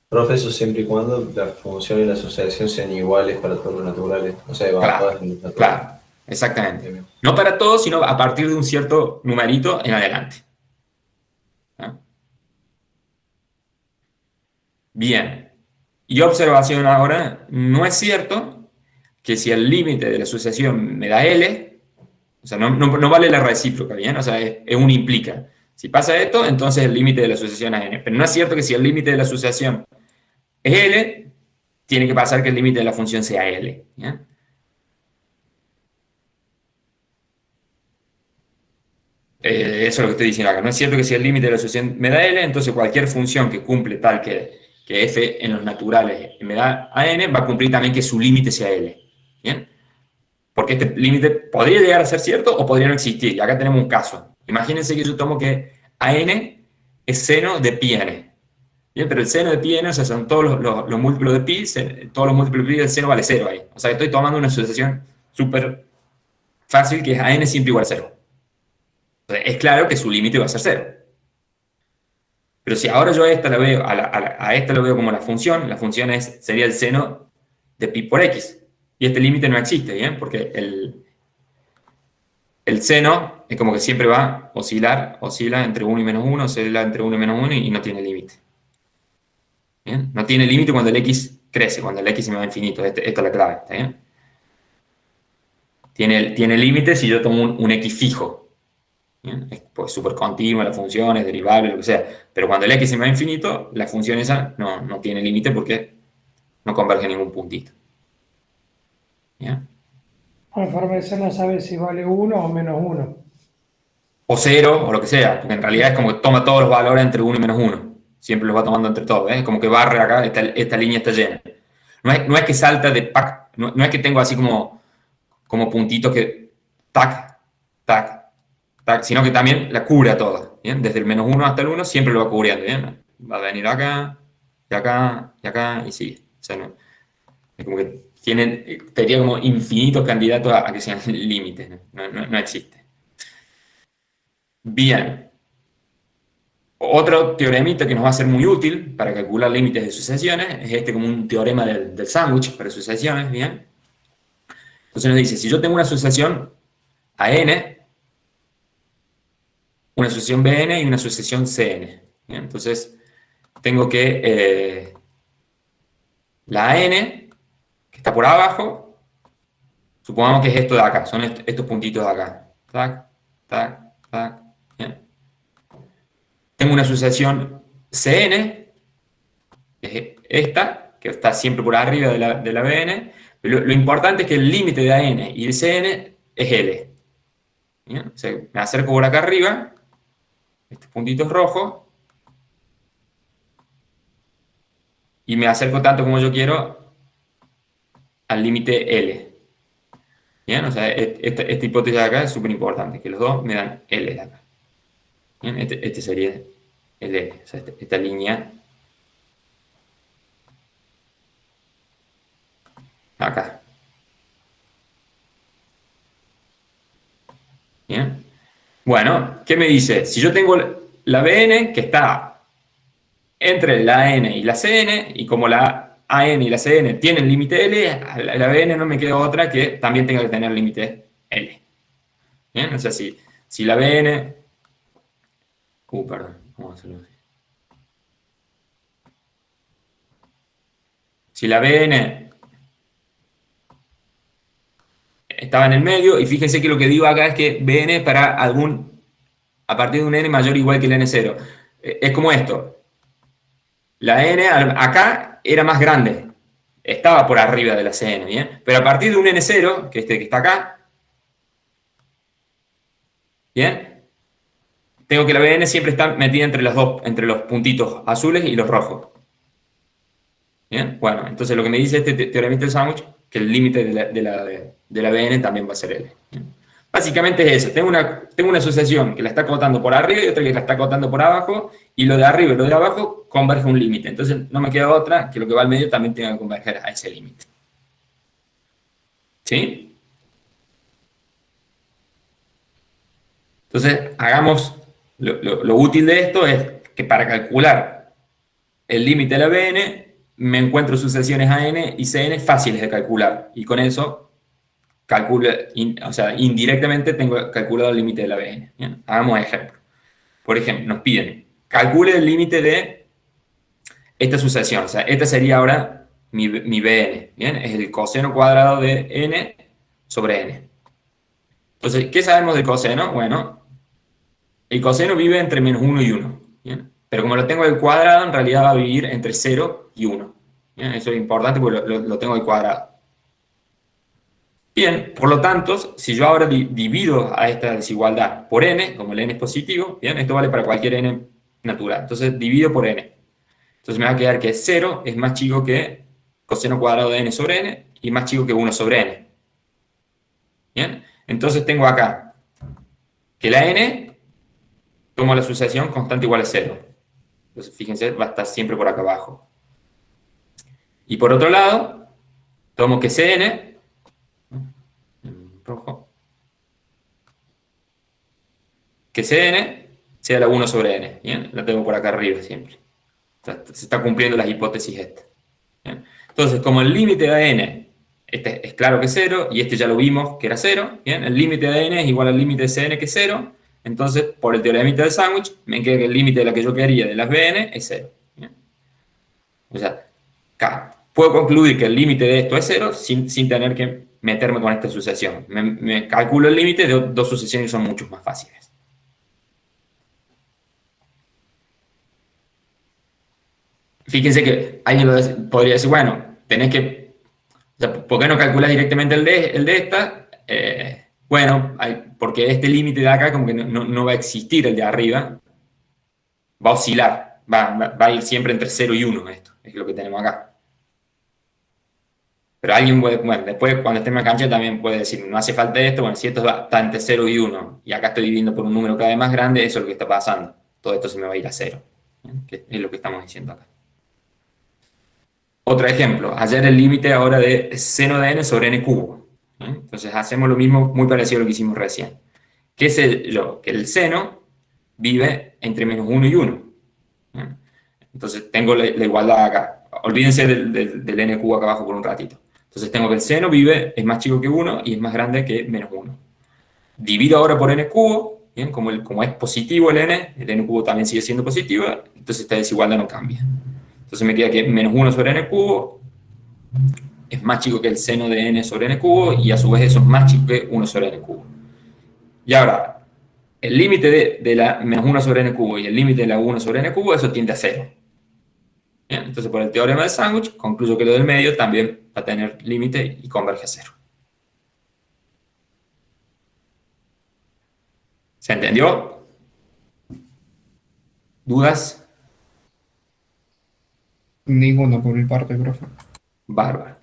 Speaker 5: Profe, eso siempre y cuando la función y la asociación sean iguales para todos los naturales. O sea, van
Speaker 1: Claro,
Speaker 5: todas en los naturales.
Speaker 1: claro, exactamente. No para todos, sino a partir de un cierto numerito en adelante. ¿No? Bien. Y observación ahora, no es cierto que si el límite de la asociación me da L, o sea, no vale la recíproca, ¿bien? O sea, es un implica. Si pasa esto, entonces el límite de la asociación es N. Pero no es cierto que si el límite de la asociación es L, tiene que pasar que el límite de la función sea L. ¿Ya? Eso es lo que estoy diciendo acá. No es cierto que si el límite de la asociación me da L, entonces cualquier función que cumple tal que f en los naturales me da a n, va a cumplir también que su límite sea L. ¿Bien? Porque este límite podría llegar a ser cierto o podría no existir. Y acá tenemos un caso. Imagínense que yo tomo que a n es seno de pi n. ¿Bien? Pero el seno de pi n, o sea, son todos los múltiplos de pi, todos los múltiplos de pi, el seno vale 0 ahí. O sea, estoy tomando una asociación súper fácil que es a n siempre igual a 0. Entonces, es claro que su límite va a ser 0. Pero si ahora yo a esta la veo, a esta lo veo como la función sería el seno de pi por x. Y este límite no existe, ¿bien? Porque el seno es como que siempre va a oscila entre 1 y menos 1, oscila entre 1 y menos 1 y no tiene límite. ¿Bien? No tiene límite cuando el x crece, cuando el x se me va a infinito. Esta es la clave, ¿está bien? Tiene límite si yo tomo un x fijo. ¿Bien? Es pues, súper continua la función, es derivable, lo que sea. Pero cuando el x se me va a infinito, la función esa no tiene límite porque no converge en ningún puntito. ¿Bien?
Speaker 3: Con forma de ser no sabe si vale 1 o menos 1.
Speaker 1: O 0, o lo que sea, porque en realidad es como que toma todos los valores entre 1 y menos 1. Siempre los va tomando entre todos, ¿eh? Como que barre acá, esta línea está llena. No es que salta de pack, no es que tengo así como puntitos que tac, tac, tac, sino que también la cubre a toda, ¿bien? Desde el menos 1 hasta el 1 siempre lo va cubriendo, ¿bien? Va a venir acá, y acá, y acá, y sigue. O sea, no, es como que tenía como infinitos candidatos a que sean límites, no existe. Bien. Otro teoremita que nos va a ser muy útil para calcular límites de sucesiones es como un teorema del sándwich para sucesiones, ¿bien? Entonces nos dice, si yo tengo una sucesión a n, una sucesión bn y una sucesión cn, ¿bien? Entonces tengo que la n, que está por abajo, supongamos que es esto de acá, son estos puntitos de acá. Tac, tac, tac, ¿bien? Tengo una sucesión Cn, que es esta, que está siempre por arriba de la Bn. Lo importante es que el límite de An y de Cn es L. ¿Bien? O sea, me acerco por acá arriba, estos puntitos rojos, y me acerco tanto como yo quiero al límite L. ¿Bien? O sea, esta hipótesis de acá es súper importante, que los dos me dan L de acá. Bien, este sería el L, o sea, esta línea acá. Bien. Bueno, ¿qué me dice? Si yo tengo la Bn que está entre la An y la Cn, y como la An y la Cn tienen límite L, a la Bn no me queda otra que también tenga que tener límite L. Bien, o sea, si la Bn... perdón, vamos a hacerlo así. Si la Bn estaba en el medio, y fíjense que lo que digo acá es que Bn es para a partir de un n mayor o igual que el n0. Es como esto. La n acá era más grande, estaba por arriba de la Cn, ¿bien? Pero a partir de un n0, que que está acá, ¿bien? Tengo que la Bn siempre está metida entre los puntitos azules y los rojos. ¿Bien? Bueno, entonces lo que me dice este teorema del sándwich, que el límite de la Bn también va a ser L. ¿Bien? Básicamente es eso. Tengo una asociación que la está acotando por arriba y otra que la está acotando por abajo, y lo de arriba y lo de abajo converge un límite. Entonces no me queda otra que lo que va al medio también tenga que converger a ese límite. ¿Sí? Entonces, hagamos... Lo útil de esto es que para calcular el límite de la Bn, me encuentro sucesiones An y Cn fáciles de calcular. Y con eso, o sea, indirectamente tengo calculado el límite de la Bn. ¿Bien? Hagamos ejemplo. Por ejemplo, nos piden, calcule el límite de esta sucesión. O sea, esta sería ahora mi Bn. ¿Bien? Es el coseno cuadrado de n sobre n. Entonces, ¿qué sabemos del coseno? Bueno, el coseno vive entre menos 1 y 1. ¿Bien? Pero como lo tengo al cuadrado, en realidad va a vivir entre 0 y 1. ¿Bien? Eso es importante porque lo tengo al cuadrado. Bien, por lo tanto, si yo ahora divido a esta desigualdad por n, como el n es positivo, bien, esto vale para cualquier n natural. Entonces divido por n. Entonces me va a quedar que 0 es más chico que coseno cuadrado de n sobre n y más chico que 1 sobre n. Bien, entonces tengo acá que la n, tomo la sucesión constante igual a 0. Entonces fíjense, va a estar siempre por acá abajo. Y por otro lado, tomo que Cn, en rojo, que Cn sea la 1 sobre n. ¿Bien? La tengo por acá arriba siempre. O sea, se está cumpliendo las hipótesis esta. ¿Bien? Entonces, como el límite de n, este es claro que es 0, y este ya lo vimos que era 0, ¿bien? El límite de n es igual al límite de Cn que es 0, entonces, por el teoremita del sándwich, me queda que el límite de la que yo quería de las Bn es 0. ¿Bien? O sea, puedo concluir que el límite de esto es 0 sin tener que meterme con esta sucesión. Me calculo el límite de dos sucesiones que son mucho más fáciles. Fíjense que alguien podría decir, bueno, tenés que... O sea, ¿por qué no calculas directamente el de esta? Bueno, porque este límite de acá como que no va a existir el de arriba. Va a oscilar. Va a ir siempre entre 0 y 1 esto. Es lo que tenemos acá. Pero alguien puede, bueno, después cuando esté en la cancha también puede decir, no hace falta esto, bueno, si esto está entre 0 y 1, y acá estoy dividiendo por un número cada vez más grande, eso es lo que está pasando. Todo esto se me va a ir a 0. Que es lo que estamos diciendo acá. Otro ejemplo, hallar el límite ahora de seno de n sobre n cubo. Entonces hacemos lo mismo, muy parecido a lo que hicimos recién. ¿Qué sé yo? Que el seno vive entre menos 1 y 1. Entonces tengo la igualdad acá. Olvídense del n cubo acá abajo por un ratito. Entonces tengo que el seno es más chico que 1 y es más grande que menos 1. Divido ahora por n cubo, ¿bien? Como es positivo el n cubo también sigue siendo positivo, entonces esta desigualdad no cambia. Entonces me queda que menos 1 sobre n cubo es más chico que el seno de n sobre n cubo y a su vez eso es más chico que 1 sobre n cubo. Y ahora, el límite de la menos 1 sobre n cubo y el límite de la 1 sobre n cubo, eso tiende a 0. Bien, entonces por el teorema de sándwich concluyo que lo del medio también va a tener límite y converge a 0. ¿Se entendió? ¿Dudas?
Speaker 7: Ninguno por mi parte, profe.
Speaker 1: Bárbaro.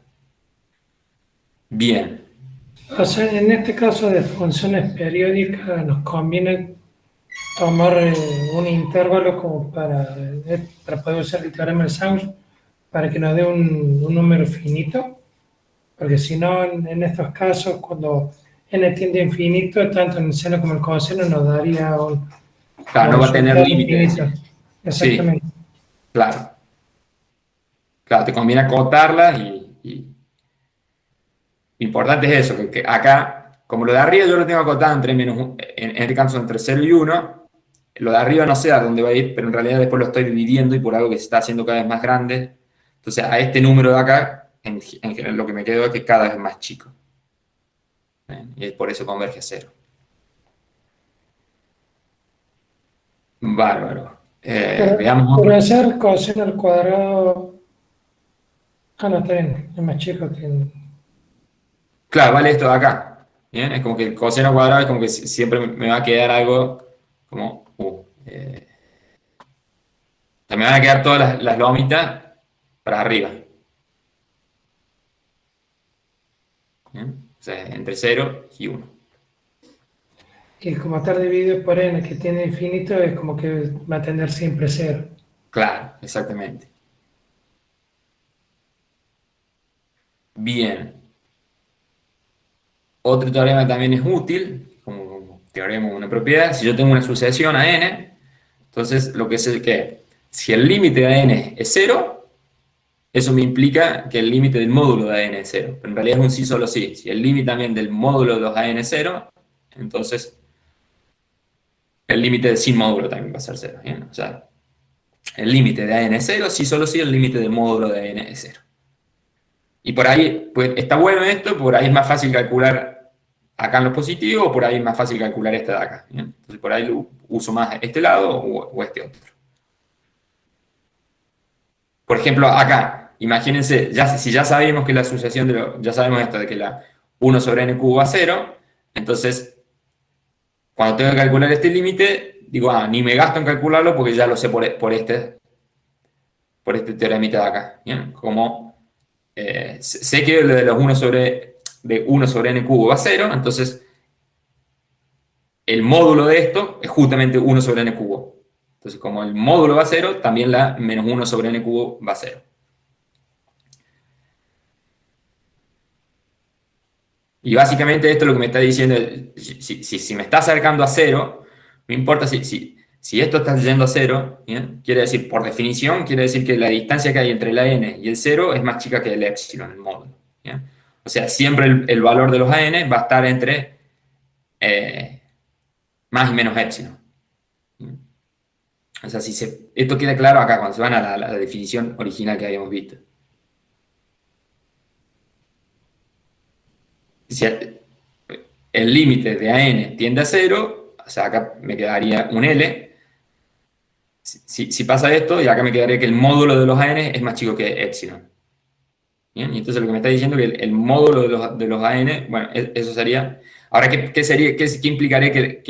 Speaker 1: Bien.
Speaker 3: O sea, en este caso de funciones periódicas nos conviene tomar un intervalo como para poder usar el teorema del sándwich para que nos dé un número finito, porque si no, en estos casos, cuando n tiende a infinito, tanto en el seno como el coseno nos daría un...
Speaker 1: Claro, no va a tener límite.
Speaker 3: Exactamente.
Speaker 1: Sí, claro. Claro, te conviene acotarla y lo importante es eso, que acá, como lo de arriba yo lo tengo acotado en este caso entre 0 y 1, lo de arriba no sé a dónde va a ir, pero en realidad después lo estoy dividiendo y por algo que se está haciendo cada vez más grande. Entonces a este número de acá, en general lo que me quedo es que cada vez es más chico. Y por eso converge a 0. Bárbaro. Veamos.
Speaker 3: Por hacer coseno al cuadrado... Ah, no, está bien, es más chico que...
Speaker 1: Claro, vale esto de acá. ¿Bien? Es como que el coseno cuadrado es como que siempre me va a quedar algo como... o sea, me van a quedar todas las lomitas para arriba. ¿Bien? O sea, entre 0 y 1.
Speaker 3: Y como estar dividido por n que tiene infinito es como que va a tender siempre 0.
Speaker 1: Claro, exactamente. Bien. Otro teorema que también es útil, como teorema de una propiedad, si yo tengo una sucesión a n, entonces lo que es que si el límite de n es 0, eso me implica que el límite del módulo de n es 0. Pero en realidad es un sí solo sí. Si el límite también del módulo de 2an es 0, entonces el límite de sin módulo también va a ser 0. ¿Bien? O sea, el límite de an es 0, sí solo sí el límite del módulo de n es 0. Y por ahí, pues está bueno esto, por ahí es más fácil calcular acá en los positivos, o por ahí es más fácil calcular este de acá. ¿Bien? Entonces por ahí uso más este lado o este otro. Por ejemplo, acá, imagínense, si ya sabemos que la sucesión ya sabemos esto, de que la 1 sobre n cubo va a 0, entonces cuando tengo que calcular este límite, digo, ni me gasto en calcularlo porque ya lo sé por este teoremita de acá, ¿bien? Como sé que lo de los 1 sobre n cubo va a 0, entonces el módulo de esto es justamente 1 sobre n cubo. Entonces, como el módulo va a 0, también la menos 1 sobre n cubo va a 0. Y básicamente esto es lo que me está diciendo, si me está acercando a 0, no importa si esto está yendo a 0, ¿bien? Quiere decir, por definición, quiere decir que la distancia que hay entre la n y el 0 es más chica que el epsilon, el módulo. ¿Bien? O sea, siempre el valor de los AN va a estar entre más y menos epsilon. ¿Bien? O sea, esto queda claro acá cuando se van a la definición original que habíamos visto. Si el límite de AN tiende a 0, o sea, acá me quedaría un L. Si pasa esto, y acá me quedaría que el módulo de los AN es más chico que epsilon. ¿Bien? Y entonces lo que me está diciendo es que el módulo de los AN, bueno, eso sería... Ahora, ¿qué implicaría que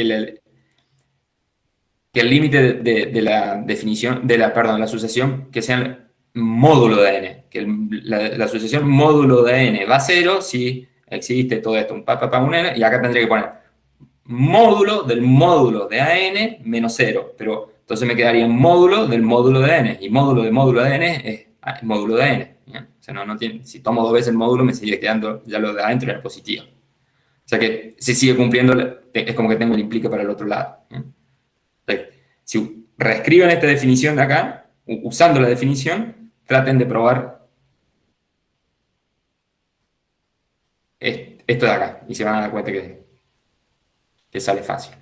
Speaker 1: el límite de la definición, perdón, la asociación, que sea el módulo de n? Que la asociación módulo de n va a 0 si existe todo esto, un n, y acá tendría que poner módulo del módulo de AN menos 0, pero entonces me quedaría módulo del módulo de n, y módulo de n es módulo de n. ¿Bien? O sea, no tiene, si tomo 2 veces el módulo me sigue quedando ya lo de adentro en el positivo. O sea que si sigue cumpliendo, es como que tengo el implica para el otro lado. ¿Bien? O sea, si reescriben esta definición de acá, usando la definición, traten de probar esto de acá, y se van a dar cuenta que sale fácil.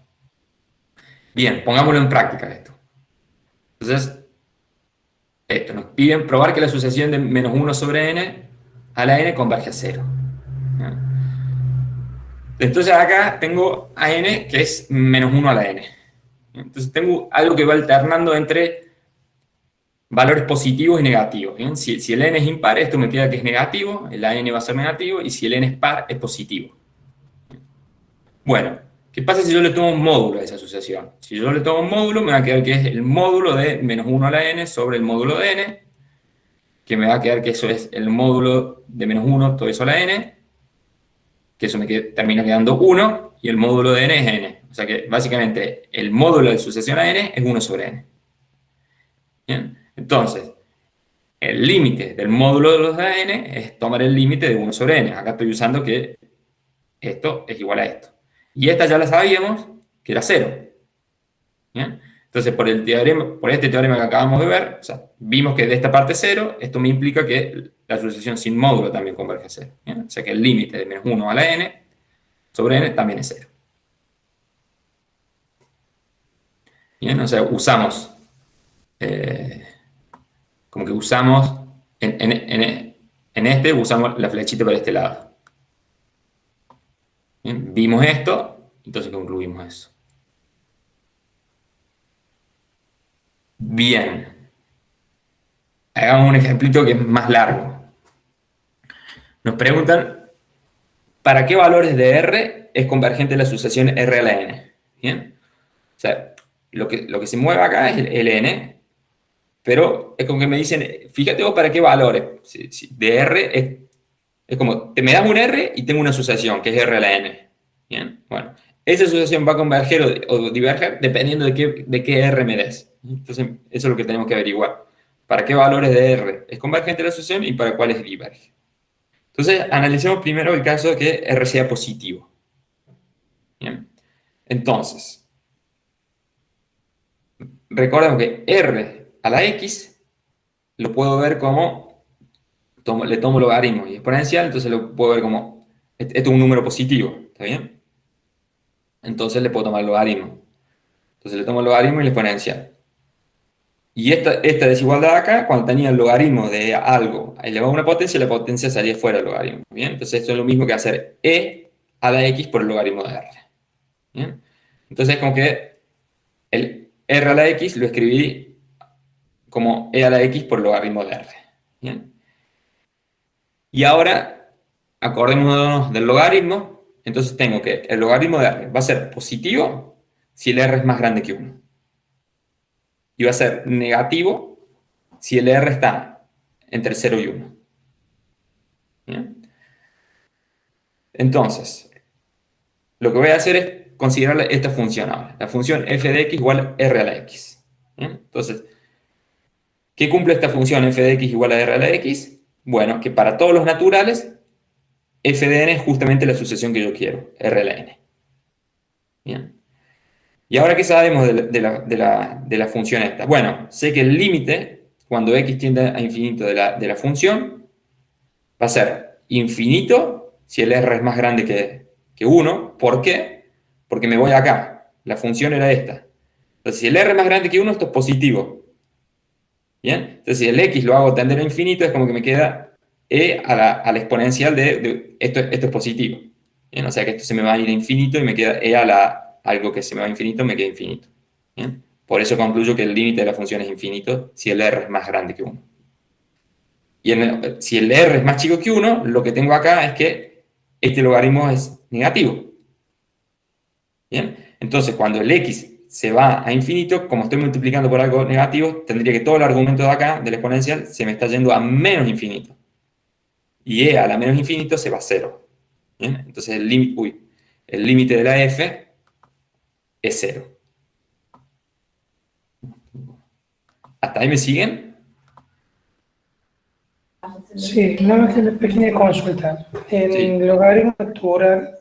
Speaker 1: Bien, pongámoslo en práctica esto. Entonces, esto nos piden probar que la asociación de menos 1 sobre n a la n converge a 0. Entonces acá tengo a n que es menos 1 a la n. Entonces tengo algo que va alternando entre valores positivos y negativos. ¿Bien? Si el n es impar, esto me queda que es negativo, el n va a ser negativo, y si el n es par, es positivo. Bueno, ¿qué pasa si yo le tomo un módulo a esa asociación? Si yo le tomo un módulo, me va a quedar que es el módulo de menos 1 a la n sobre el módulo de n, que me va a quedar que eso es el módulo de menos 1, todo eso a la n, que eso termina quedando 1, y el módulo de n es n. O sea que básicamente el módulo de sucesión a n es 1 sobre n. ¿Bien? Entonces, el límite del módulo de los de n es tomar el límite de 1 sobre n. Acá estoy usando que esto es igual a esto. Y esta ya la sabíamos, que era 0. ¿Bien? Entonces, por este teorema que acabamos de ver, o sea, vimos que de esta parte 0, esto me implica que la asociación sin módulo también converge a 0. ¿Bien? O sea que el límite de menos 1 a la n sobre n también es 0. Bien, o sea, usamos, como que usamos, en este usamos la flechita para este lado. Bien, vimos esto, entonces concluimos eso. Bien. Hagamos un ejemplito que es más largo. Nos preguntan, ¿para qué valores de R es convergente la sucesión R a la N? ¿Bien? O sea, lo que se mueve acá es el N, pero es como que me dicen, fíjate vos para qué valores. De R es como, me das un R y tengo una asociación, que es R a la N. ¿Bien? Bueno, esa asociación va a converger o diverger dependiendo de qué R me des. Entonces, eso es lo que tenemos que averiguar. ¿Para qué valores de R es convergente la asociación y para cuáles diverge? Entonces, analicemos primero el caso de que R sea positivo. Bien. Entonces, recordemos que R a la X lo puedo ver como, le tomo logaritmo y exponencial, entonces lo puedo ver como, esto es un número positivo, ¿está bien? Entonces le puedo tomar logaritmo. Entonces le tomo el logaritmo y la exponencial. Y esta desigualdad acá, cuando tenía el logaritmo de algo elevado a una potencia, la potencia salía fuera del logaritmo. ¿Bien? Entonces esto es lo mismo que hacer e a la x por el logaritmo de r. ¿Bien? Entonces como que el r a la x lo escribí como e a la x por el logaritmo de r. ¿Bien? Y ahora acordémonos del logaritmo, entonces tengo que el logaritmo de R va a ser positivo si el R es más grande que 1. Y va a ser negativo si el R está entre 0 y 1. ¿Bien? Entonces, lo que voy a hacer es considerar esta función ahora. La función f de x igual a r a la x. ¿Bien? Entonces, ¿qué cumple esta función f de x igual a r a la x? Bueno, que para todos los naturales, f de n es justamente la sucesión que yo quiero, r a la n. Bien. ¿Y ahora qué sabemos de la función esta? Bueno, sé que el límite, cuando x tiende a infinito de la función, va a ser infinito si el r es más grande que 1. ¿Por qué? Porque me voy acá. La función era esta. Entonces, si el r es más grande que 1, esto es positivo. ¿Bien? Entonces, si el x lo hago tender a infinito, es como que me queda e a la exponencial de esto es positivo. ¿Bien? O sea que esto se me va a ir a infinito y me queda e a algo que se me va a infinito, me queda infinito. ¿Bien? Por eso concluyo que el límite de la función es infinito si el r es más grande que 1. Y si el r es más chico que 1, lo que tengo acá es que este logaritmo es negativo. ¿Bien? Entonces, cuando el x se va a infinito, como estoy multiplicando por algo negativo, tendría que todo el argumento de acá, del exponencial, se me está yendo a menos infinito. Y e a la menos infinito se va a 0. ¿Bien? Entonces, el límite de la f es 0. ¿Hasta ahí me siguen?
Speaker 3: Sí, nada más que una pequeña consulta. El
Speaker 1: Sí.
Speaker 3: logaritmo natural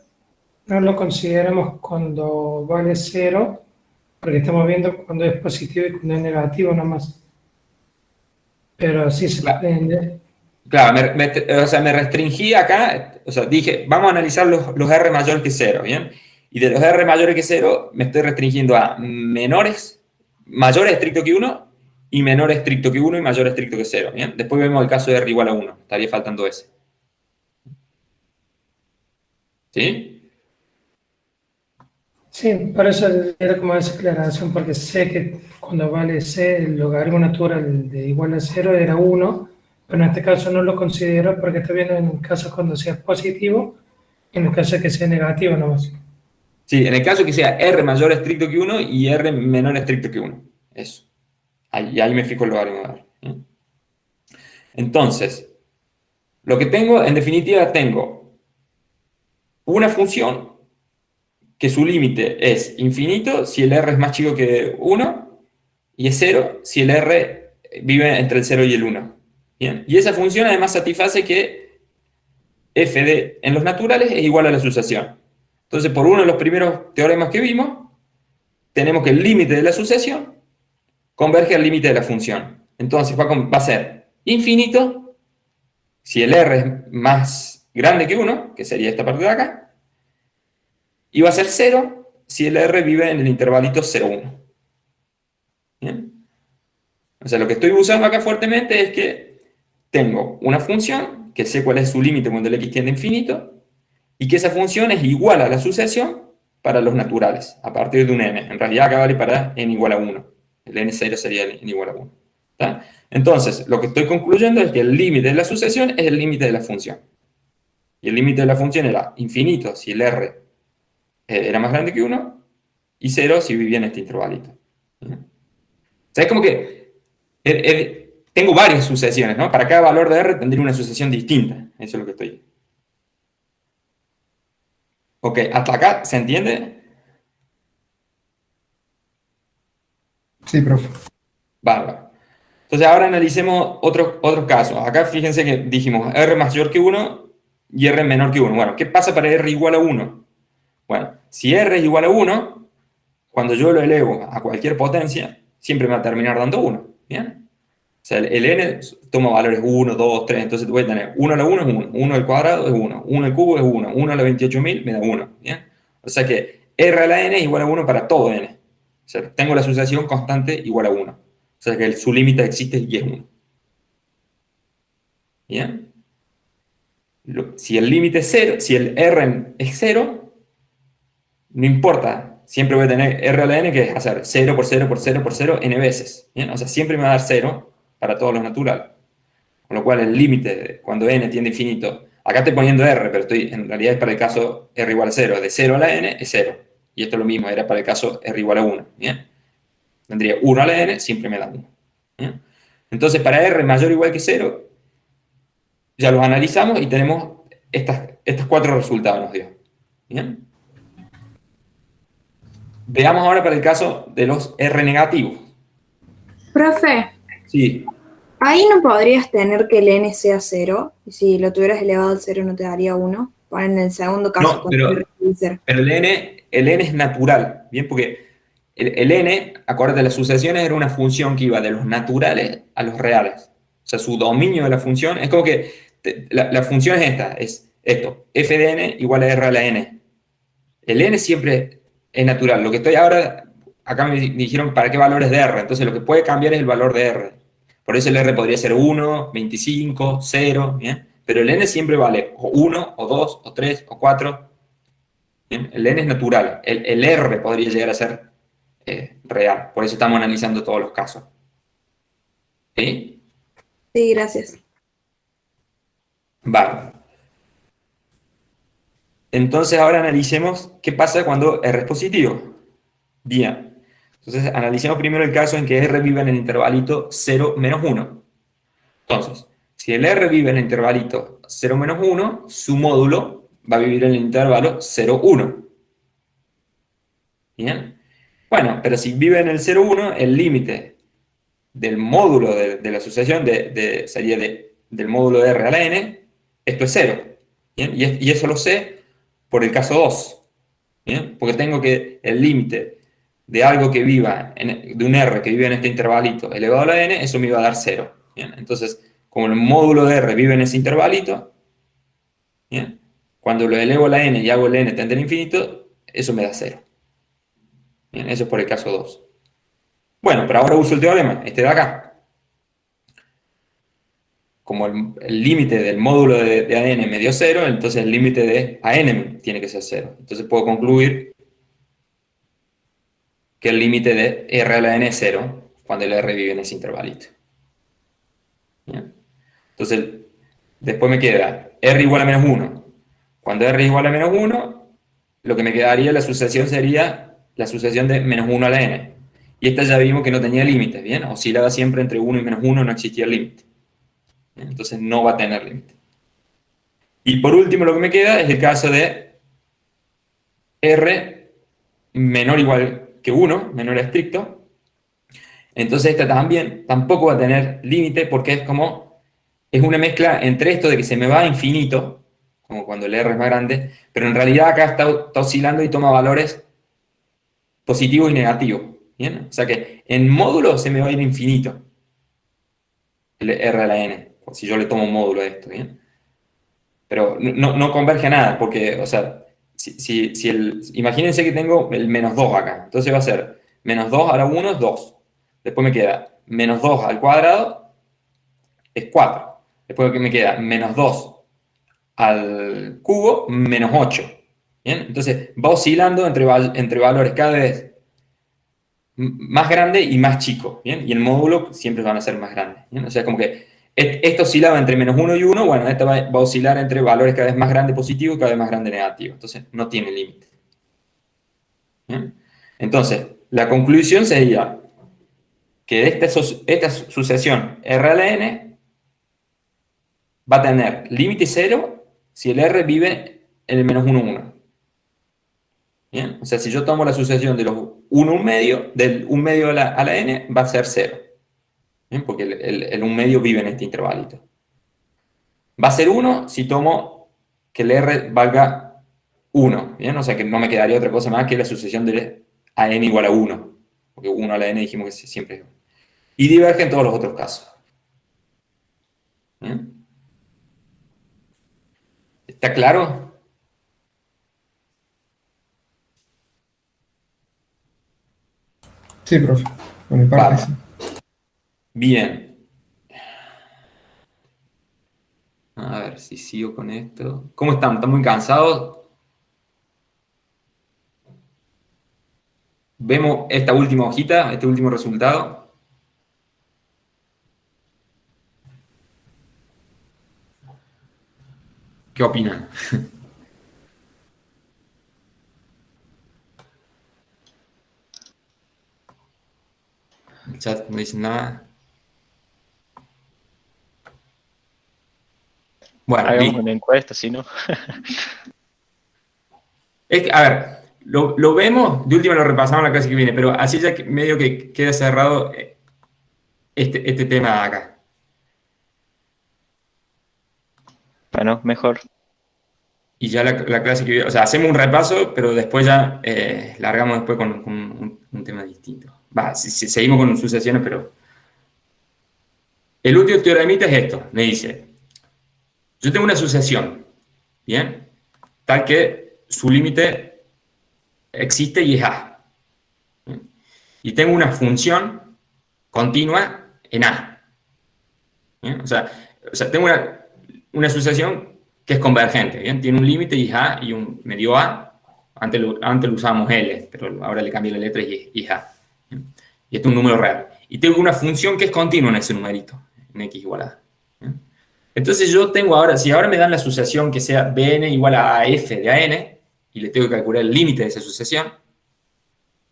Speaker 3: no lo consideramos cuando vale 0, porque estamos viendo cuando es positivo y cuando es negativo nomás. Pero sí se
Speaker 1: Claro.
Speaker 3: puede.
Speaker 1: Claro, o sea, me restringí acá, o sea, dije, vamos a analizar los R mayores que 0, ¿bien? Y de los R mayores que 0, me estoy restringiendo a mayores estricto que 1, y menor estricto que 1 y mayor estricto que 0, ¿bien? Después vemos el caso de R igual a 1, estaría faltando ese. ¿Sí?
Speaker 3: Sí, por eso era como esa aclaración, porque sé que cuando vale c, el logaritmo natural de igual a 0 era 1, pero en este caso no lo considero porque estoy viendo en casos cuando sea positivo y en el caso de que sea negativo nomás.
Speaker 1: Sí, en el caso que sea R mayor estricto que 1 y R menor estricto que 1. Eso. Ahí me fijo el logaritmo de R. ¿Bien? Entonces, lo que tengo, en definitiva, tengo una función que su límite es infinito si el r es más chico que 1 y es 0 si el r vive entre el 0 y el 1. ¿Bien? Y esa función además satisface que f de en los naturales es igual a la sucesión. Entonces, por uno de los primeros teoremas que vimos, tenemos que el límite de la sucesión converge al límite de la función. Entonces va a ser infinito si el r es más grande que 1, que sería esta parte de acá, y va a ser 0 si el r vive en el intervalito 0,1. ¿Bien? O sea, lo que estoy usando acá fuertemente es que tengo una función que sé cuál es su límite cuando el x tiende a infinito, y que esa función es igual a la sucesión para los naturales, a partir de un n. En realidad acá vale para n igual a 1. El n0 sería n igual a 1. ¿Está? Entonces, lo que estoy concluyendo es que el límite de la sucesión es el límite de la función. Y el límite de la función era infinito si el r era más grande que 1, y 0 si vivía en este intervalito. O sea, es como que tengo varias sucesiones, ¿no? Para cada valor de r tendría una sucesión distinta. Eso es lo que estoy... Ok, ¿hasta acá se entiende?
Speaker 7: Sí, profe.
Speaker 1: Bárbaro. Entonces ahora analicemos otros casos. Acá fíjense que dijimos r mayor que 1 y r menor que 1. Bueno, ¿qué pasa para r igual a 1? Bueno, si r es igual a 1, cuando yo lo elevo a cualquier potencia, siempre me va a terminar dando 1. ¿Bien? O sea, el n toma valores 1, 2, 3, entonces voy a tener 1 a la 1 es 1, 1 al cuadrado es 1, 1 al cubo es 1, 1 a la 28.000 me da 1. ¿Bien? O sea que r a la n es igual a 1 para todo n. O sea, tengo la sucesión constante igual a 1. O sea que su límite existe y es 1. ¿Bien? Si el límite es 0, si el r es 0, no importa, siempre voy a tener r a la n que es hacer 0 por 0 por 0 por 0 n veces. ¿Bien? O sea, siempre me va a dar 0 para todos los naturales. Con lo cual el límite, cuando n tiende a infinito Acá estoy poniendo R, pero en realidad es para el caso R igual a 0. De 0 a la n es 0. Y esto es lo mismo, era para el caso R igual a 1. ¿Bien? Tendría 1 a la n, siempre me da 1. ¿Bien? Entonces, para R mayor o igual que 0, ya los analizamos y tenemos estos 4 resultados nos dio. ¿Bien? Veamos ahora para el caso de los R negativos.
Speaker 10: Profe,
Speaker 1: Sí,
Speaker 10: ahí no podrías tener que el n sea 0, y si lo tuvieras elevado al 0 no te daría 1. Poner en el segundo caso,
Speaker 1: no,
Speaker 10: cuando r es 0.
Speaker 1: pero el n es natural, ¿bien? Porque el n, acuérdate, las sucesiones era una función que iba de los naturales a los reales. O sea, su dominio de la función es como que la función es esta, es esto, f de n igual a r a la n. El n siempre es natural. Lo que estoy ahora, acá me dijeron para qué valores de r, entonces lo que puede cambiar es el valor de r. Por eso el r podría ser 1, 25, 0, ¿bien? Pero el n siempre vale o 1, o 2, o 3, o 4. ¿Bien? El n es natural. El r podría llegar a ser real. Por eso estamos analizando todos los casos. ¿Sí?
Speaker 10: Sí, gracias.
Speaker 1: Vale. Entonces ahora analicemos qué pasa cuando r es positivo. Bien. Entonces analicemos primero el caso en que r vive en el intervalito 0, menos 1. Entonces, si el r vive en el intervalito 0, menos 1, su módulo va a vivir en el intervalo 0, 1. ¿Bien? Bueno, pero si vive en el 0, 1, el límite del módulo de la sucesión sería del módulo de r a la n, esto es 0. ¿Bien? Y eso lo sé por el caso 2. ¿Bien? Porque tengo que el límite de algo que viva, de un r que vive en este intervalito elevado a la n, eso me iba a dar 0. ¿Bien? Entonces, como el módulo de r vive en ese intervalito, ¿bien? Cuando lo elevo a la n y hago el n tender a infinito, eso me da 0. Bien, eso es por el caso 2. Bueno, pero ahora uso el teorema, este de acá. Como el límite del módulo de AN me dio 0, entonces el límite de AN tiene que ser 0. Entonces puedo concluir que el límite de R a la N es 0 cuando el R vive en ese intervalito. ¿Bien? Entonces, después me queda R igual a menos 1. Cuando R igual a menos 1, lo que me quedaría la sucesión sería la sucesión de menos 1 a la N. Y esta ya vimos que no tenía límites, ¿bien? Oscilaba siempre entre 1 y menos 1, no existía límite. Entonces no va a tener límite. Y por último lo que me queda es el caso de R menor o igual que 1, menor a estricto. Entonces esta también tampoco va a tener límite porque es una mezcla entre esto de que se me va a infinito, como cuando el R es más grande, pero en realidad acá está oscilando y toma valores positivos y negativos. ¿Bien? O sea que en módulo se me va a ir infinito el R a la N, si yo le tomo un módulo a esto. ¿Bien? Pero no converge a nada, porque, o sea, imagínense que tengo el menos 2 acá, entonces va a ser menos 2 a la 1 es 2, después me queda menos 2 al cuadrado es 4, después me queda menos 2 al cubo, menos 8, ¿bien? Entonces va oscilando entre valores cada vez más grande y más chico, ¿bien? Y el módulo siempre van a ser más grandes, ¿bien? O sea, como que esto oscilaba entre menos 1 y 1, bueno, esta va a oscilar entre valores cada vez más grande positivo y cada vez más grande negativo. Entonces, no tiene límite. ¿Bien? Entonces, la conclusión sería que esta sucesión R a la N va a tener límite 0 si el R vive en el menos 1, 1. ¿Bien? O sea, si yo tomo la sucesión de los 1, 1 medio, del 1 medio a la N, va a ser 0. ¿Bien? Porque el 1 medio vive en este intervalito. Va a ser 1 si tomo que el R valga 1. ¿Bien? O sea que no me quedaría otra cosa más que la sucesión de AN igual a 1. Porque 1 a la N dijimos que siempre es 1. Y diverge en todos los otros casos. ¿Bien? ¿Está claro?
Speaker 7: Sí, profe. Por mi parte,
Speaker 1: Vale.
Speaker 7: sí.
Speaker 1: Bien. A ver si sigo con esto. ¿Cómo están? ¿Están muy cansados? Vemos esta última hojita, este último resultado. ¿Qué opinan? El chat no dice nada. Bueno,
Speaker 2: Hagamos
Speaker 1: listo.
Speaker 2: una encuesta, si no.
Speaker 1: Es que, a ver, lo vemos, de última lo repasamos en la clase que viene, pero así ya que medio que queda cerrado este tema de acá.
Speaker 2: Bueno, mejor.
Speaker 1: Y ya la clase que viene, o sea, hacemos un repaso, pero después ya largamos después con un tema distinto. Va, seguimos con sucesiones, pero... El último teoremita es esto, me dice, yo tengo una sucesión, ¿bien? Tal que su límite existe y es A. ¿Bien? Y tengo una función continua en A. ¿Bien? O sea, tengo una sucesión que es convergente, ¿bien? Tiene un límite y es A y me dio A. Antes lo usábamos L, pero ahora le cambié la letra y es A. ¿Bien? Y este es un número real. Y tengo una función que es continua en ese numerito, en X igual a A. ¿Bien? Entonces yo tengo ahora, si ahora me dan la sucesión que sea Bn igual a F de AN, y le tengo que calcular el límite de esa sucesión,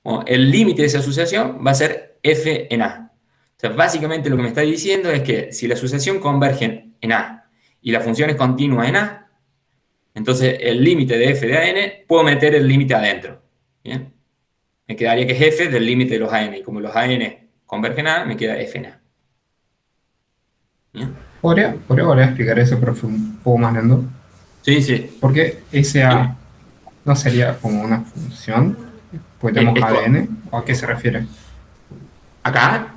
Speaker 1: bueno, el límite de esa sucesión va a ser F en A. O sea, básicamente lo que me está diciendo es que si la sucesión converge en A y la función es continua en A, entonces el límite de F de AN, puedo meter el límite adentro. ¿Bien? Me quedaría que es F del límite de los AN, y como los AN convergen a A, me queda F en A. ¿Bien?
Speaker 7: ¿Podría volver a explicar eso, profe, un poco más lento?
Speaker 1: Sí, sí.
Speaker 7: Porque ese A no sería como una función, pues tenemos ADN, ¿o a qué se refiere?
Speaker 1: ¿Acá?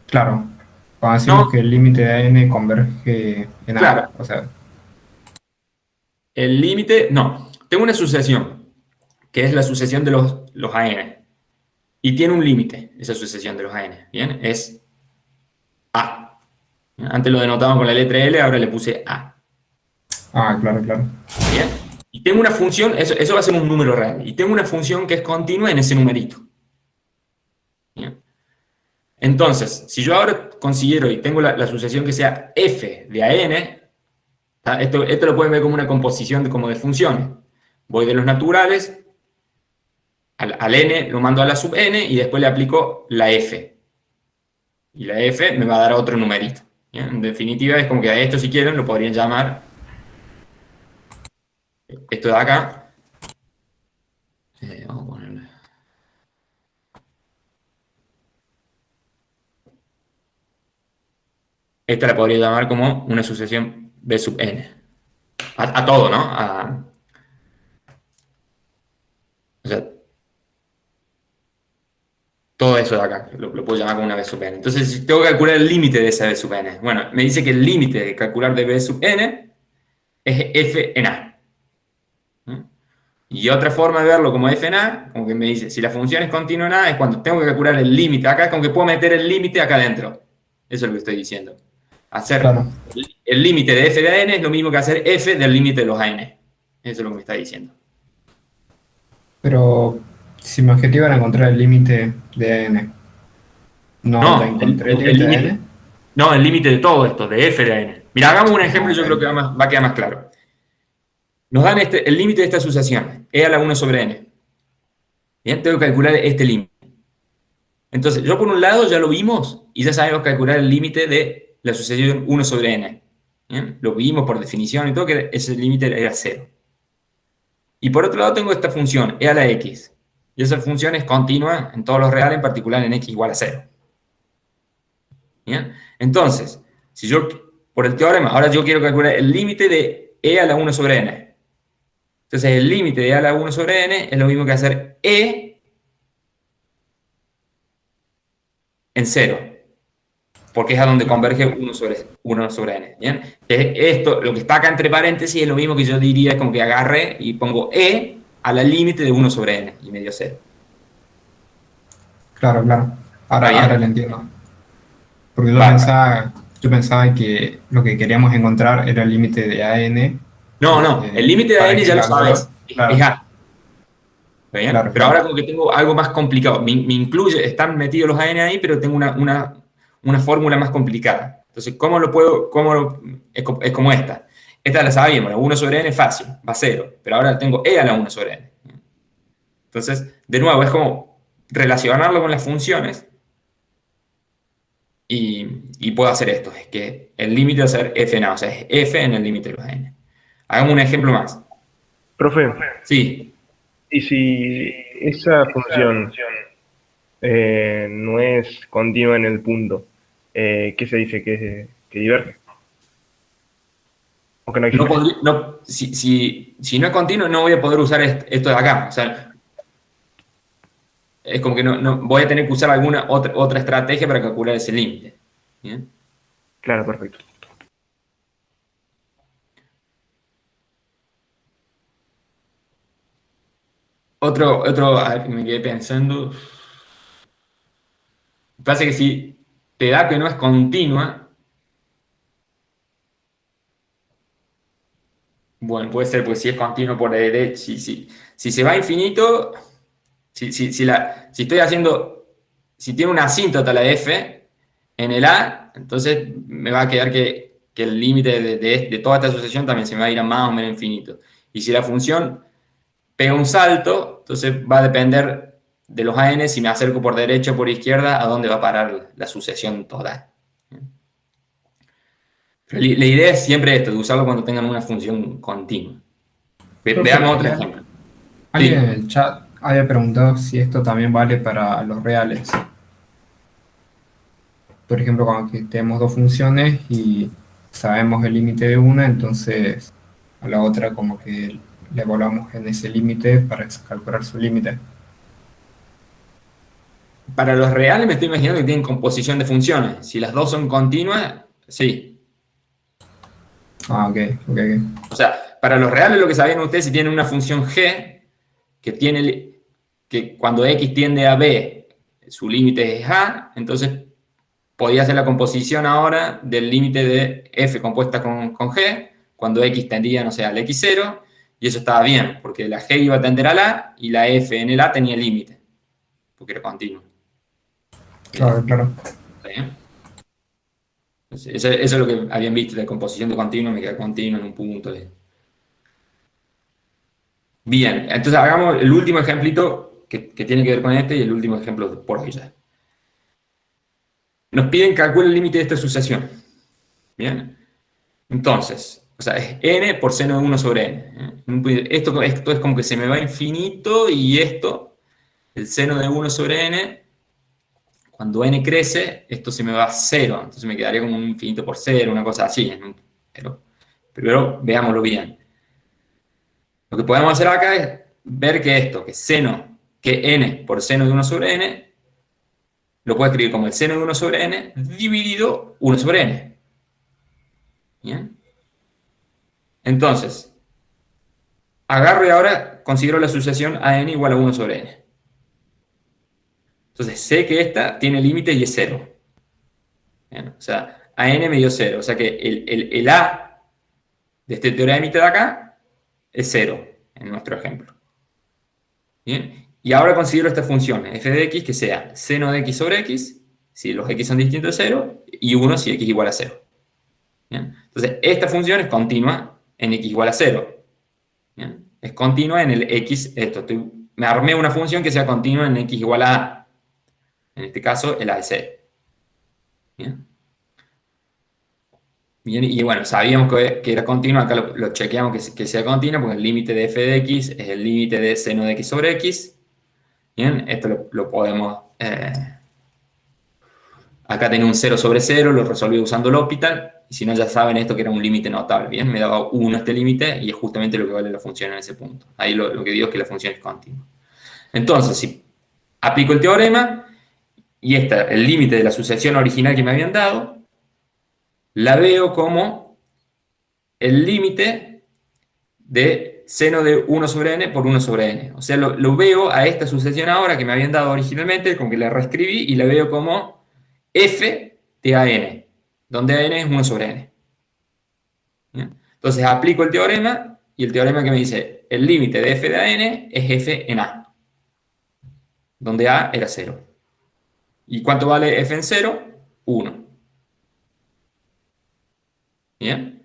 Speaker 7: Claro, cuando decimos que el límite de AN converge en A,
Speaker 1: Claro.
Speaker 7: o sea,
Speaker 1: El límite, no. Tengo una sucesión, que es la sucesión de los AN. Y tiene un límite, esa sucesión de los AN. ¿Bien? Es A. Antes lo denotábamos con la letra L, ahora le puse A.
Speaker 7: claro.
Speaker 1: ¿Bien? Y tengo una función, eso va a ser un número real. Y tengo una función que es continua en ese numerito. ¿Bien? Entonces, si yo ahora considero y tengo la sucesión que sea F de AN, esto lo pueden ver como una composición como de funciones. Voy de los naturales al n, lo mando a la sub n y después le aplico la f. Y la f me va a dar otro numerito. ¿Bien? En definitiva, es como que a esto, si quieren, lo podrían llamar esto de acá. Vamos a ponerle. Esta la podría llamar como una sucesión b sub n. A todo, ¿no? O sea, todo eso de acá, lo puedo llamar como una b sub n. Entonces, si tengo que calcular el límite de esa b sub n, bueno, me dice que el límite de calcular de b sub n es f en a. Y otra forma de verlo como f en a, como que me dice, si la función es continua en a, es cuando tengo que calcular el límite acá, es como que puedo meter el límite acá adentro. Eso es lo que estoy diciendo. Hacer el límite de f de n es lo mismo que hacer f del límite de los an. Eso es lo que me está diciendo.
Speaker 7: Pero si mi objetivo era encontrar el límite de AN, ¿no encontré el límite de AN?
Speaker 1: No, el límite de todo esto, de f de n. Mira, hagamos un ejemplo y yo creo que va a quedar más claro. Nos dan el límite de esta asociación, e a la 1 sobre n. Bien, tengo que calcular este límite. Entonces, yo por un lado ya lo vimos y ya sabemos calcular el límite de la asociación 1 sobre n. ¿Bien? Lo vimos por definición y todo, que ese límite era 0. Y por otro lado tengo esta función, e a la x. Y esa función es continua en todos los reales, en particular en x igual a 0. ¿Bien? Entonces, si yo, por el teorema, ahora yo quiero calcular el límite de e a la 1 sobre n. Entonces, el límite de e a la 1 sobre n es lo mismo que hacer e en 0. Porque es a donde converge 1 sobre n. ¿Bien? Esto, lo que está acá entre paréntesis, es lo mismo que yo diría, como que agarre y pongo e a la límite de 1 sobre n y me dio 0.
Speaker 7: Claro. Ahora lo entiendo. Porque yo pensaba que lo que queríamos encontrar era el límite de AN.
Speaker 1: No, el límite de AN ya lo sabes,
Speaker 7: claro.
Speaker 1: es A. ¿Bien?
Speaker 7: Claro,
Speaker 1: pero ahora como que tengo algo más complicado. Me incluye, están metidos los AN ahí, pero tengo una fórmula más complicada. Entonces, ¿cómo lo puedo? Es como esta. Esta la sabíamos, la 1 sobre n es fácil, va a 0, pero ahora tengo e a la 1 sobre n. Entonces, de nuevo, es como relacionarlo con las funciones y puedo hacer esto, es que el límite va a ser f en a, o sea, es f en el límite de los n. Hagamos un ejemplo más.
Speaker 4: Profe,
Speaker 1: Sí,
Speaker 4: y si esa función no es continua en el punto, ¿qué se dice? Que diverge. Aunque no
Speaker 1: no
Speaker 4: existe.
Speaker 1: si no es continuo, no voy a poder usar esto de acá. O sea, es como que no voy a tener que usar alguna otra estrategia para calcular ese límite. ¿Bien?
Speaker 4: Claro, perfecto.
Speaker 1: A ver, me quedé pensando. Pasa que si te da que no es continua, bueno, puede ser, pues si es continuo por derecha, si se va a infinito, si estoy haciendo, si tiene una asíntota la f en el a, entonces me va a quedar que el límite de toda esta sucesión también se me va a ir a más o menos infinito. Y si la función pega un salto, entonces va a depender de los AN, si me acerco por derecha o por izquierda, a dónde va a parar la sucesión total. Pero la idea es siempre esto, de usarlo cuando tengan una función continua.
Speaker 7: Profe,
Speaker 1: Veamos otro ejemplo.
Speaker 7: alguien en
Speaker 1: Sí.
Speaker 7: el chat había preguntado si esto también vale para los reales. Por ejemplo, cuando que tenemos dos funciones y sabemos el límite de una, entonces a la otra como que le evaluamos en ese límite para calcular su límite.
Speaker 1: Para los reales me estoy imaginando que tienen composición de funciones. Si las dos son continuas, sí.
Speaker 7: Ah, ok, ok, ok.
Speaker 1: O sea, para los reales lo que sabían ustedes, si tienen una función g que cuando x tiende a b, su límite es a, entonces podía hacer la composición ahora del límite de f compuesta con g, cuando x tendía, no sé, al x0, y eso estaba bien, porque la g iba a tender al a, y la f en el a tenía límite, porque era continuo.
Speaker 7: Claro, claro.
Speaker 1: ¿Está bien? Entonces, eso es lo que habían visto, la composición de continuo, me queda continuo en un punto. Bien, entonces hagamos el último ejemplito que tiene que ver con este y el último ejemplo por hoy ya. Nos piden calcular el límite de esta sucesión. Bien, entonces, o sea, es n por seno de 1 sobre n. Esto es como que se me va a infinito y esto, el seno de 1 sobre n, cuando n crece, esto se me va a 0. Entonces me quedaría como un infinito por 0, una cosa así. Pero primero veámoslo bien. Lo que podemos hacer acá es ver que esto, que n por seno de 1 sobre n, lo puedo escribir como el seno de 1 sobre n dividido 1 sobre n. ¿Bien? Entonces, agarro y ahora considero la sucesión a n igual a 1 sobre n. Entonces, sé que esta tiene límite y es 0. ¿Bien? O sea, a n me dio 0. O sea que el a de este teoremita de acá es 0, en nuestro ejemplo. ¿Bien? Y ahora considero esta función, f de x, que sea seno de x sobre x, si los x son distintos de 0, y 1 si x igual a 0. ¿Bien? Entonces, esta función es continua en x igual a 0. ¿Bien? Es continua en el x, me armé una función que sea continua en x igual a a. En este caso, el a es 0. ¿Bien? Bien, y bueno, sabíamos que era continua, acá lo chequeamos que sea continua, porque el límite de f de x es el límite de seno de x sobre x. Bien, esto lo podemos... acá tenía un 0 sobre 0, lo resolví usando el L'Hopital, y si no ya saben esto que era un límite notable, ¿bien? Me daba 1 este límite, y es justamente lo que vale la función en ese punto. Ahí lo que digo es que la función es continua. Entonces, si aplico el teorema, y el límite de la sucesión original que me habían dado, la veo como el límite de seno de 1 sobre n por 1 sobre n. O sea, lo veo a esta sucesión ahora que me habían dado originalmente, como que la reescribí y la veo como f de an, donde an es 1 sobre n. ¿Bien? Entonces aplico el teorema y el teorema que me dice el límite de f de an es f en a, donde a era 0. ¿Y cuánto vale f en 0? 1. ¿Bien?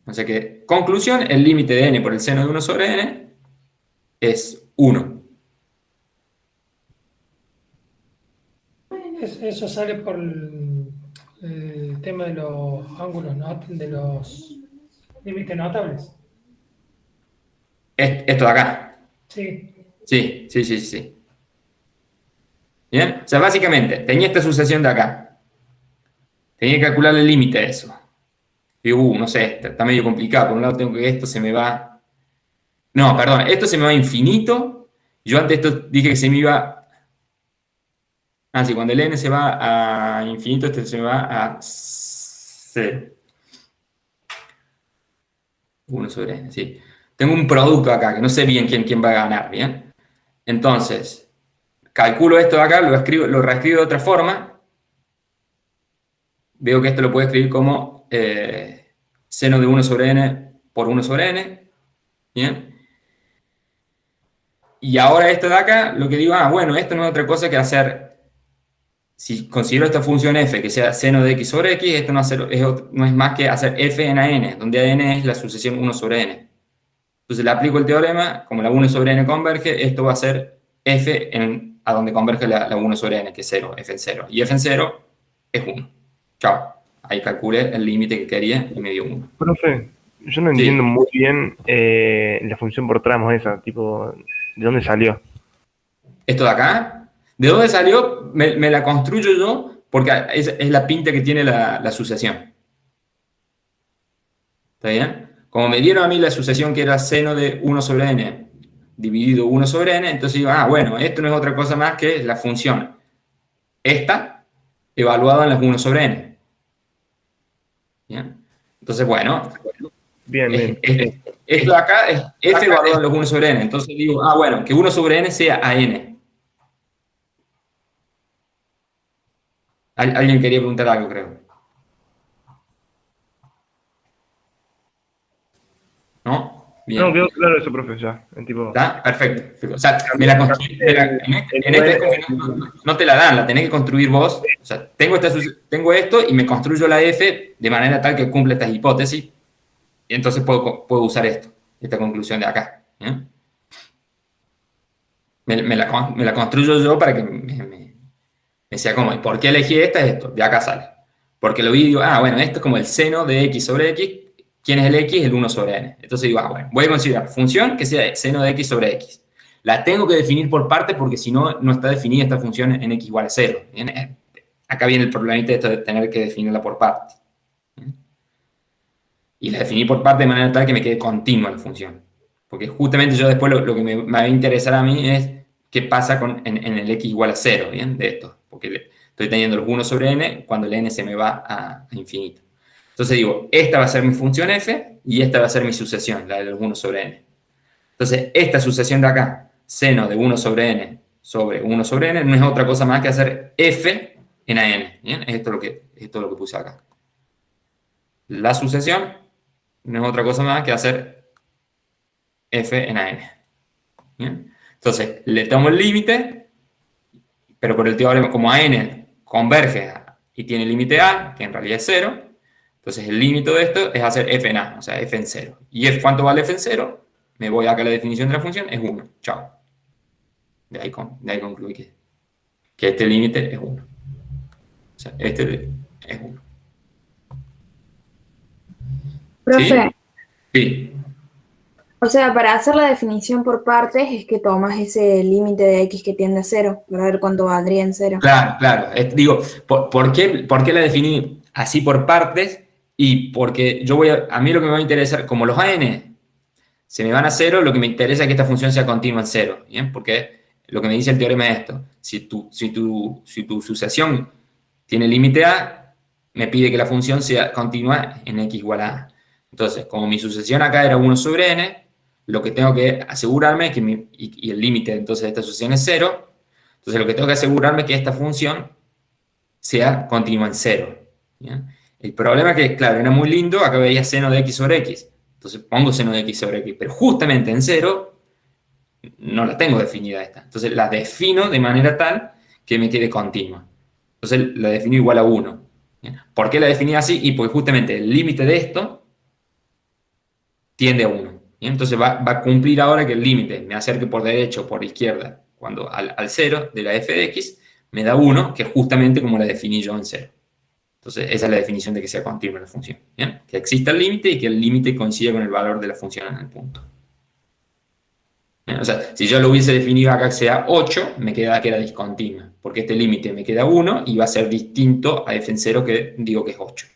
Speaker 1: O sea que, conclusión, el límite de n por el seno de 1 sobre n es 1.
Speaker 3: Eso sale por el tema de los ángulos, de los límites notables.
Speaker 1: Esto de acá.
Speaker 3: Sí.
Speaker 1: Sí. ¿Bien? O sea, básicamente, tenía esta sucesión de acá. Tenía que calcular el límite de eso. Digo, no sé, está medio complicado. Por un lado tengo que esto se me va... No, perdón, esto se me va a infinito. Yo antes esto dije que se me iba... Ah, sí, cuando el n se va a infinito, esto se me va a 0. 1 sobre n, sí. Tengo un producto acá, que no sé bien quién va a ganar, ¿bien? Entonces, calculo esto de acá, lo reescribo de otra forma. Veo que esto lo puedo escribir como seno de 1 sobre n por 1 sobre n. ¿Bien? Y ahora esto de acá, lo que digo, bueno, esto no es otra cosa que hacer, si considero esta función f que sea seno de x sobre x, esto no es más que hacer f en a n, donde a n es la sucesión 1 sobre n. Entonces le aplico el teorema, como la 1 sobre n converge, esto va a ser f a donde converge la 1 sobre n, que es 0, f en 0. Y f en 0 es 1. Chao. Ahí calculé el límite que quería y me dio 1.
Speaker 4: Profe, yo no entiendo muy bien la función por tramos esa, tipo, ¿de dónde salió?
Speaker 1: ¿Esto de acá? ¿De dónde salió? Me la construyo yo porque es la pinta que tiene la sucesión. ¿Está bien? Como me dieron a mí la sucesión que era seno de 1 sobre n dividido 1 sobre n, entonces digo, bueno, esto no es otra cosa más que la función esta evaluada en las 1 sobre n. ¿Bien? Entonces, bueno,
Speaker 4: Bien.
Speaker 1: esto de acá es f evaluado en los 1 sobre n. Entonces digo, bueno, que 1 sobre n sea a n. Alguien quería preguntar algo, creo. ¿No? Bien.
Speaker 4: No, quedó claro eso, profe, ya.
Speaker 1: ¿Está? Perfecto. O sea, me la construí. En este es como que no te la dan, la tenés que construir vos. O sea, tengo esto y me construyo la f de manera tal que cumple estas hipótesis. Y entonces puedo usar esta conclusión de acá. ¿Eh? Me la construyo yo para que me sea como, ¿y por qué elegí esta? Esto, de acá sale. Porque lo vi y digo, bueno, esto es como el seno de x sobre x. ¿Quién es el x? El 1 sobre n. Entonces digo, bueno, voy a considerar función que sea seno de x sobre x. La tengo que definir por partes porque si no, no está definida esta función en x igual a 0. ¿Bien? Acá viene el problemita de tener que definirla por partes. ¿Bien? Y la definí por parte de manera tal que me quede continua la función. Porque justamente yo después lo que me va a interesar a mí es qué pasa en el x igual a 0, ¿bien? De esto. Porque estoy teniendo el 1 sobre n cuando el n se me va a infinito. Entonces digo, esta va a ser mi función f y esta va a ser mi sucesión, la del 1 sobre n. Entonces, esta sucesión de acá, seno de 1 sobre n sobre 1 sobre n, no es otra cosa más que hacer f en a n. ¿Bien? Esto es lo que puse acá. La sucesión no es otra cosa más que hacer f en a n. ¿Bien? Entonces, le tomo el límite, pero por el teorema, como a n converge y tiene límite a, que en realidad es 0, entonces el límite de esto es hacer f en a, o sea, f en 0. ¿Y cuánto vale f en 0? Me voy acá a la definición de la función, es 1. Chao. De ahí concluí que este límite es 1. O sea, este es 1.
Speaker 10: Profe,
Speaker 1: Sí.
Speaker 10: o sea, para hacer la definición por partes es que tomas ese límite de x que tiende a 0, para ver cuánto valdría en 0.
Speaker 1: Claro. Digo, ¿por qué la definí así por partes? Y porque a mí lo que me va a interesar, como los AN se me van a 0, lo que me interesa es que esta función sea continua en 0, ¿bien? Porque lo que me dice el teorema es esto. Si tu sucesión tiene límite a, me pide que la función sea continua en x igual a a. Entonces, como mi sucesión acá era 1 sobre n, lo que tengo que asegurarme es que y el límite entonces de esta sucesión es 0, entonces lo que tengo que asegurarme es que esta función sea continua en 0. ¿Bien? El problema es que, claro, era muy lindo, acá veía seno de x sobre x, entonces pongo seno de x sobre x, pero justamente en 0 no la tengo definida esta. Entonces la defino de manera tal que me quede continua. Entonces la defino igual a 1. ¿Bien? ¿Por qué la definí así? Y porque justamente el límite de esto tiende a 1. ¿Bien? Entonces va a cumplir ahora que el límite me acerque por derecha o por izquierda cuando al 0 de la f de x me da 1, que es justamente como la definí yo en 0. Entonces esa es la definición de que sea continua la función. ¿Bien? Que exista el límite y que el límite coincida con el valor de la función en el punto. ¿Bien? O sea, si yo lo hubiese definido acá que sea 8, me queda que era discontinua, porque este límite me queda 1 y va a ser distinto a f en 0 que digo que es 8.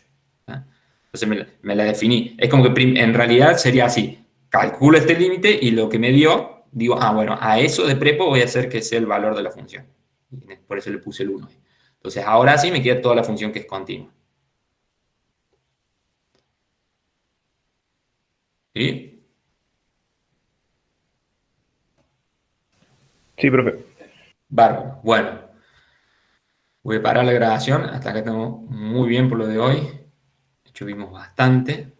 Speaker 1: Entonces me la definí. Es como que en realidad sería así. Calculo este límite y lo que me dio, digo, bueno, a eso de prepo voy a hacer que sea el valor de la función. Por eso le puse el 1. Entonces ahora sí me queda toda la función que es continua. ¿Sí?
Speaker 4: Sí, profe.
Speaker 1: Bárbaro. Bueno, voy a parar la grabación. Hasta acá estamos muy bien por lo de hoy. De hecho, vimos bastante.